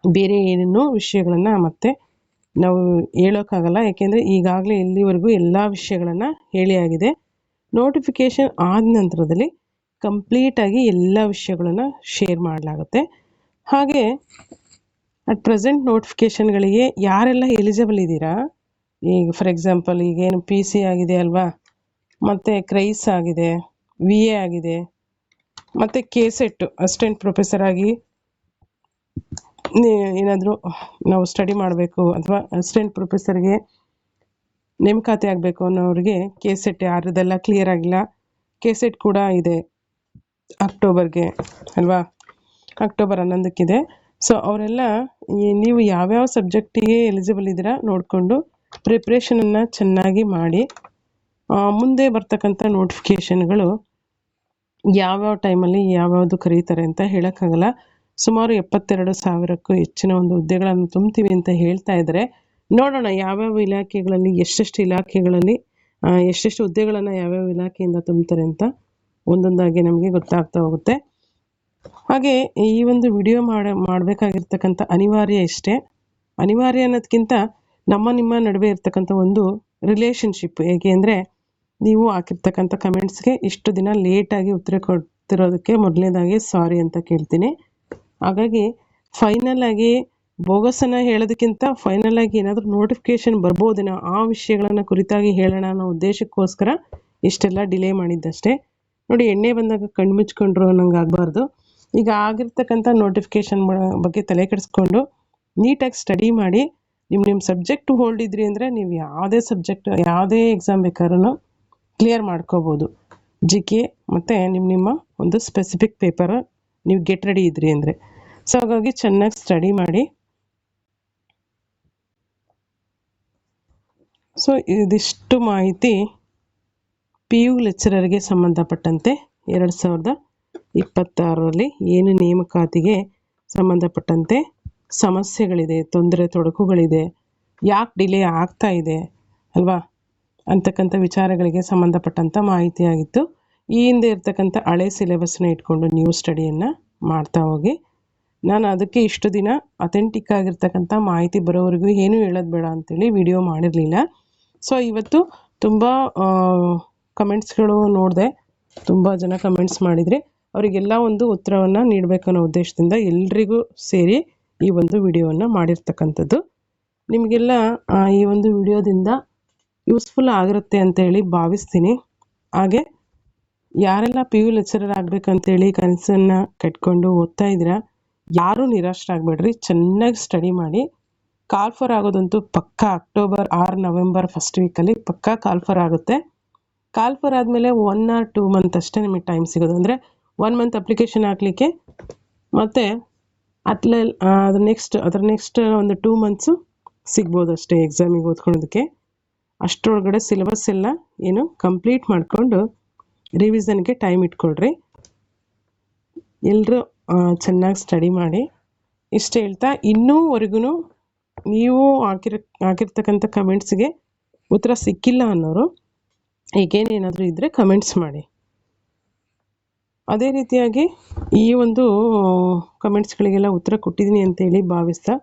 ಬೇರೆ ಏನೇನೋ ವಿಷಯಗಳನ್ನು ಮತ್ತೆ ನಾವು ಹೇಳೋಕ್ಕಾಗಲ್ಲ. ಯಾಕೆಂದರೆ ಈಗಾಗಲೇ ಇಲ್ಲಿವರೆಗೂ ಎಲ್ಲ ವಿಷಯಗಳನ್ನು ಹೇಳಿ ಆಗಿದೆ. ನೋಟಿಫಿಕೇಷನ್ ಆದ ನಂತರದಲ್ಲಿ ಕಂಪ್ಲೀಟಾಗಿ ಎಲ್ಲ ವಿಷಯಗಳನ್ನು ಶೇರ್ ಮಾಡಲಾಗುತ್ತೆ. ಹಾಗೆ ಅಟ್ ಪ್ರೆಸೆಂಟ್ ನೋಟಿಫಿಕೇಷನ್ಗಳಿಗೆ ಯಾರೆಲ್ಲ ಎಲಿಜಿಬಲ್ ಇದ್ದೀರಾ, ಈಗ ಫಾರ್ ಎಕ್ಸಾಂಪಲ್ ಈಗೇನು PC ಆಗಿದೆ ಅಲ್ವಾ, ಮತ್ತು ಕ್ರೈಸ್ ಆಗಿದೆ, VA ಆಗಿದೆ, ಮತ್ತು KSET ಅಸಿಸ್ಟೆಂಟ್ ಪ್ರೊಫೆಸರ್ ಆಗಿ ಏನಾದರೂ ನಾವು ಸ್ಟಡಿ ಮಾಡಬೇಕು ಅಥವಾ ಅಸಿಸ್ಟೆಂಟ್ ಪ್ರೊಫೆಸರ್ಗೆ ನೇಮಕಾತಿ ಆಗಬೇಕು ಅನ್ನೋರಿಗೆ KSET ಯಾರದೆಲ್ಲ ಕ್ಲಿಯರ್ ಆಗಿಲ್ಲ, KSET ಕೂಡ ಇದೆ ಅಕ್ಟೋಬರ್ಗೆ ಅಲ್ವಾ, ಅಕ್ಟೋಬರ್ 11ಕ್ಕಿದೆ. ಸೊ ಅವರೆಲ್ಲ ನೀವು ಯಾವ್ಯಾವ ಸಬ್ಜೆಕ್ಟಿಗೆ ಎಲಿಜಿಬಲ್ ಇದ್ದೀರಾ ನೋಡಿಕೊಂಡು ಪ್ರಿಪ್ರೇಷನನ್ನು ಚೆನ್ನಾಗಿ ಮಾಡಿ. ಮುಂದೆ ಬರ್ತಕ್ಕಂಥ ನೋಟಿಫಿಕೇಷನ್ಗಳು ಯಾವ್ಯಾವ ಟೈಮಲ್ಲಿ ಯಾವ್ಯಾವುದು ಕರೀತಾರೆ ಅಂತ ಹೇಳೋಕ್ಕಾಗಲ್ಲ. ಸುಮಾರು 72,000ಕ್ಕೂ ಹೆಚ್ಚಿನ ಒಂದು ಹುದ್ದೆಗಳನ್ನು ತುಂಬ್ತೀವಿ ಅಂತ ಹೇಳ್ತಾ ಇದ್ದಾರೆ. ನೋಡೋಣ ಯಾವ್ಯಾವ ಇಲಾಖೆಗಳಲ್ಲಿ ಎಷ್ಟೆಷ್ಟು ಇಲಾಖೆಗಳಲ್ಲಿ ಎಷ್ಟೆಷ್ಟು ಹುದ್ದೆಗಳನ್ನು ಯಾವ್ಯಾವ ಇಲಾಖೆಯಿಂದ ತುಂಬ್ತಾರೆ ಅಂತ ಒಂದೊಂದಾಗಿ ನಮಗೆ ಗೊತ್ತಾಗ್ತಾ ಹೋಗುತ್ತೆ. ಹಾಗೆ ಈ ಒಂದು ವಿಡಿಯೋ ಮಾಡಬೇಕಾಗಿರ್ತಕ್ಕಂಥ ಅನಿವಾರ್ಯ ಇಷ್ಟೇ. ಅನಿವಾರ್ಯ ಅನ್ನೋದಕ್ಕಿಂತ ನಿಮ್ಮ ನಡುವೆ ಇರ್ತಕ್ಕಂಥ ಒಂದು ರಿಲೇಷನ್ಶಿಪ್, ಹೇಗೆ ಅಂದರೆ ನೀವು ಹಾಕಿರ್ತಕ್ಕಂಥ ಕಮೆಂಟ್ಸ್ಗೆ ಇಷ್ಟು ದಿನ ಲೇಟಾಗಿ ಉತ್ತರ ಕೊಡ್ತಿರೋದಕ್ಕೆ ಮೊದಲನೇದಾಗಿ ಸಾರಿ ಅಂತ ಕೇಳ್ತೀನಿ. ಹಾಗಾಗಿ ಫೈನಲ್ ಆಗಿ ಬೋಗಸನ್ನು ಹೇಳೋದಕ್ಕಿಂತ ಫೈನಲ್ ಆಗಿ ಏನಾದರೂ ನೋಟಿಫಿಕೇಷನ್ ಬರ್ಬೋದೇನೋ ಆ ವಿಷಯಗಳನ್ನು ಕುರಿತಾಗಿ ಹೇಳೋಣ ಅನ್ನೋ ಉದ್ದೇಶಕ್ಕೋಸ್ಕರ ಇಷ್ಟೆಲ್ಲ ಡಿಲೇ ಮಾಡಿದ್ದಷ್ಟೇ. ನೋಡಿ, ಎಣ್ಣೆ ಬಂದಾಗ ಕಣ್ಣು ಮುಚ್ಕೊಂಡ್ರು ಅನ್ನೋಂಗೆ ಆಗಬಾರ್ದು. ಈಗ ಆಗಿರ್ತಕ್ಕಂಥ ನೋಟಿಫಿಕೇಷನ್ ಬಗ್ಗೆ ತಲೆ ಕೆಡಿಸ್ಕೊಂಡು ನೀಟಾಗಿ ಸ್ಟಡಿ ಮಾಡಿ. ನಿಮ್ಮ ಸಬ್ಜೆಕ್ಟ್ ಹೋಲ್ಡ್ ಇದ್ರಿ ಅಂದರೆ ನೀವು ಯಾವುದೇ ಸಬ್ಜೆಕ್ಟ್ ಯಾವುದೇ ಎಕ್ಸಾಮ್ ಬೇಕಾದ್ರೂ ಕ್ಲಿಯರ್ ಮಾಡ್ಕೋಬೋದು. GK ಮತ್ತು ನಿಮ್ಮ ಒಂದು ಸ್ಪೆಸಿಫಿಕ್ ಪೇಪರ್ ನೀವು ಗೆಟ್ ರೆಡಿ ಇದ್ರಿ ಅಂದರೆ. ಸೊ ಹಾಗಾಗಿ ಚೆನ್ನಾಗಿ ಸ್ಟಡಿ ಮಾಡಿ. ಸೊ ಇದಿಷ್ಟು ಮಾಹಿತಿ PU ಲೆಕ್ಚರರ್ಗೆ ಸಂಬಂಧಪಟ್ಟಂತೆ 2026ರಲ್ಲಿ ಏನು ನೇಮಕಾತಿಗೆ ಸಂಬಂಧಪಟ್ಟಂತೆ ಸಮಸ್ಯೆಗಳಿದೆ, ತೊಡಕುಗಳಿದೆ, ಯಾಕೆ ಡಿಲೇ ಆಗ್ತಾ ಇದೆ ಅಲ್ವಾ ಅಂತಕ್ಕಂಥ ವಿಚಾರಗಳಿಗೆ ಸಂಬಂಧಪಟ್ಟಂಥ ಮಾಹಿತಿಯಾಗಿತ್ತು. ಈ ಹಿಂದೆ ಇರ್ತಕ್ಕಂಥ ಹಳೆ ಸಿಲೆಬಸ್ನ ಇಟ್ಕೊಂಡು ನೀವು ಸ್ಟಡಿಯನ್ನು ಮಾಡ್ತಾ ಹೋಗಿ. ನಾನು ಅದಕ್ಕೆ ಇಷ್ಟು ದಿನ ಅಥೆಂಟಿಕ್ ಆಗಿರ್ತಕ್ಕಂಥ ಮಾಹಿತಿ ಬರೋವರೆಗೂ ಏನೂ ಹೇಳೋದು ಬೇಡ ಅಂತೇಳಿ ವಿಡಿಯೋ ಮಾಡಿರಲಿಲ್ಲ. ಸೊ ಇವತ್ತು ತುಂಬ ಕಮೆಂಟ್ಸ್ಗಳು ನೋಡಿದೆ, ತುಂಬ ಜನ ಕಮೆಂಟ್ಸ್ ಮಾಡಿದ್ರಿ. ಅವರಿಗೆಲ್ಲ ಒಂದು ಉತ್ತರವನ್ನು ನೀಡಬೇಕನ್ನೋ ಉದ್ದೇಶದಿಂದ ಎಲ್ರಿಗೂ ಸೇರಿ ಈ ಒಂದು ವಿಡಿಯೋವನ್ನು ಮಾಡಿರ್ತಕ್ಕಂಥದ್ದು. ನಿಮಗೆಲ್ಲ ಈ ಒಂದು ವಿಡಿಯೋದಿಂದ ಯೂಸ್ಫುಲ್ ಆಗಿರುತ್ತೆ ಅಂತೇಳಿ ಭಾವಿಸ್ತೀನಿ. ಹಾಗೆ ಯಾರೆಲ್ಲ PU ಲೆಕ್ಚರರ್ ಆಗಬೇಕಂತೇಳಿ ಕನಸನ್ನು ಕಟ್ಕೊಂಡು ಓದ್ತಾ ಇದ್ದೀರಾ, ಯಾರೂ ನಿರಾಶರಾಗಬೇಡ್ರಿ. ಚೆನ್ನಾಗಿ ಸ್ಟಡಿ ಮಾಡಿ. ಕಾಲ್ಫರ್ ಆಗೋದಂತೂ ಪಕ್ಕಾ ಅಕ್ಟೋಬರ್ 6 ನವೆಂಬರ್ ಫಸ್ಟ್ ವೀಕಲ್ಲಿ ಪಕ್ಕಾ ಕಾಲ್ಫರ್ ಆಗುತ್ತೆ. ಕಾಲ್ಫರ್ ಆದಮೇಲೆ 1 or 2 ಮಂತ್ ಅಷ್ಟೇ ನಿಮಗೆ ಟೈಮ್ ಸಿಗೋದು. ಅಂದರೆ 1 ಮಂತ್ ಅಪ್ಲಿಕೇಶನ್ ಹಾಕಲಿಕ್ಕೆ, ಮತ್ತು ಅದರ ನೆಕ್ಸ್ಟ್ ಒಂದು 2 ಮಂತ್ಸು ಸಿಗ್ಬೋದು ಅಷ್ಟೇ ಎಕ್ಸಾಮಿಗೆ ಓದ್ಕೊಳ್ಳೋದಕ್ಕೆ. ಅಷ್ಟರೊಳಗಡೆ ಸಿಲೆಬಸ್ ಎಲ್ಲ ಏನು ಕಂಪ್ಲೀಟ್ ಮಾಡಿಕೊಂಡು ರಿವಿಷನ್ಗೆ ಟೈಮ್ ಇಟ್ಕೊಳ್ರಿ. ಎಲ್ಲರೂ ಚೆನ್ನಾಗಿ ಸ್ಟಡಿ ಮಾಡಿ. ಇಷ್ಟು ಹೇಳ್ತಾ, ಇನ್ನೂವರೆಗೂ ನೀವು ಹಾಕಿರ್ತಕ್ಕಂಥ ಕಮೆಂಟ್ಸ್ಗೆ ಉತ್ತರ ಸಿಕ್ಕಿಲ್ಲ ಅನ್ನೋರು ಈಗೇನೇನಾದರೂ ಇದ್ದರೆ ಕಮೆಂಟ್ಸ್ ಮಾಡಿ. ಅದೇ ರೀತಿಯಾಗಿ ಈ ಒಂದು ಕಮೆಂಟ್ಸ್ಗಳಿಗೆಲ್ಲ ಉತ್ತರ ಕೊಟ್ಟಿದ್ದೀನಿ ಅಂತೇಳಿ ಭಾವಿಸ್ತಾ,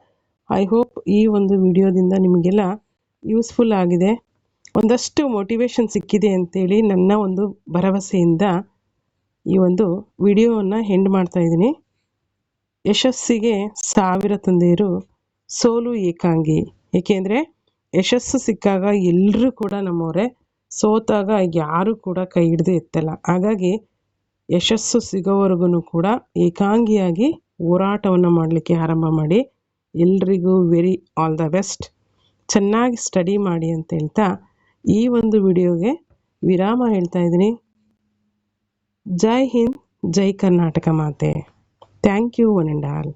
ಐ ಹೋಪ್ ಈ ಒಂದು ವಿಡಿಯೋದಿಂದ ನಿಮಗೆಲ್ಲ ಯೂಸ್ಫುಲ್ ಆಗಿದೆ, ಒಂದಷ್ಟು ಮೋಟಿವೇಶನ್ ಸಿಕ್ಕಿದೆ ಅಂತೇಳಿ ನನ್ನ ಒಂದು ಭರವಸೆಯಿಂದ ಈ ಒಂದು ವಿಡಿಯೋವನ್ನು ಎಂಡ್ ಮಾಡ್ತಾ ಇದ್ದೀನಿ. ಯಶಸ್ಸಿಗೆ 1000 ತಂದೆಯರು, ಸೋಲು ಏಕಾಂಗಿ. ಏಕೆಂದರೆ ಯಶಸ್ಸು ಸಿಕ್ಕಾಗ ಎಲ್ಲರೂ ಕೂಡ ನಮ್ಮವರೇ, ಸೋತಾಗ ಯಾರೂ ಕೂಡ ಕೈ ಹಿಡಿದು ಎತ್ತಲ್ಲ. ಹಾಗಾಗಿ ಯಶಸ್ಸು ಸಿಗೋವರೆಗೂ ಕೂಡ ಏಕಾಂಗಿಯಾಗಿ ಹೋರಾಟವನ್ನು ಮಾಡಲಿಕ್ಕೆ ಆರಂಭ ಮಾಡಿ. ಎಲ್ರಿಗೂ ವೆರಿ ಆಲ್ ದ ಬೆಸ್ಟ್. ಚೆನ್ನಾಗಿ ಸ್ಟಡಿ ಮಾಡಿ ಅಂತ ಹೇಳ್ತಾ ಈ ಒಂದು ವಿಡಿಯೋಗೆ ವಿರಾಮ ಹೇಳ್ತಾ ಇದ್ದೀನಿ. ಜೈ ಹಿಂದ್, ಜೈ ಕರ್ನಾಟಕ ಮಾತೆ. Thank you one and all.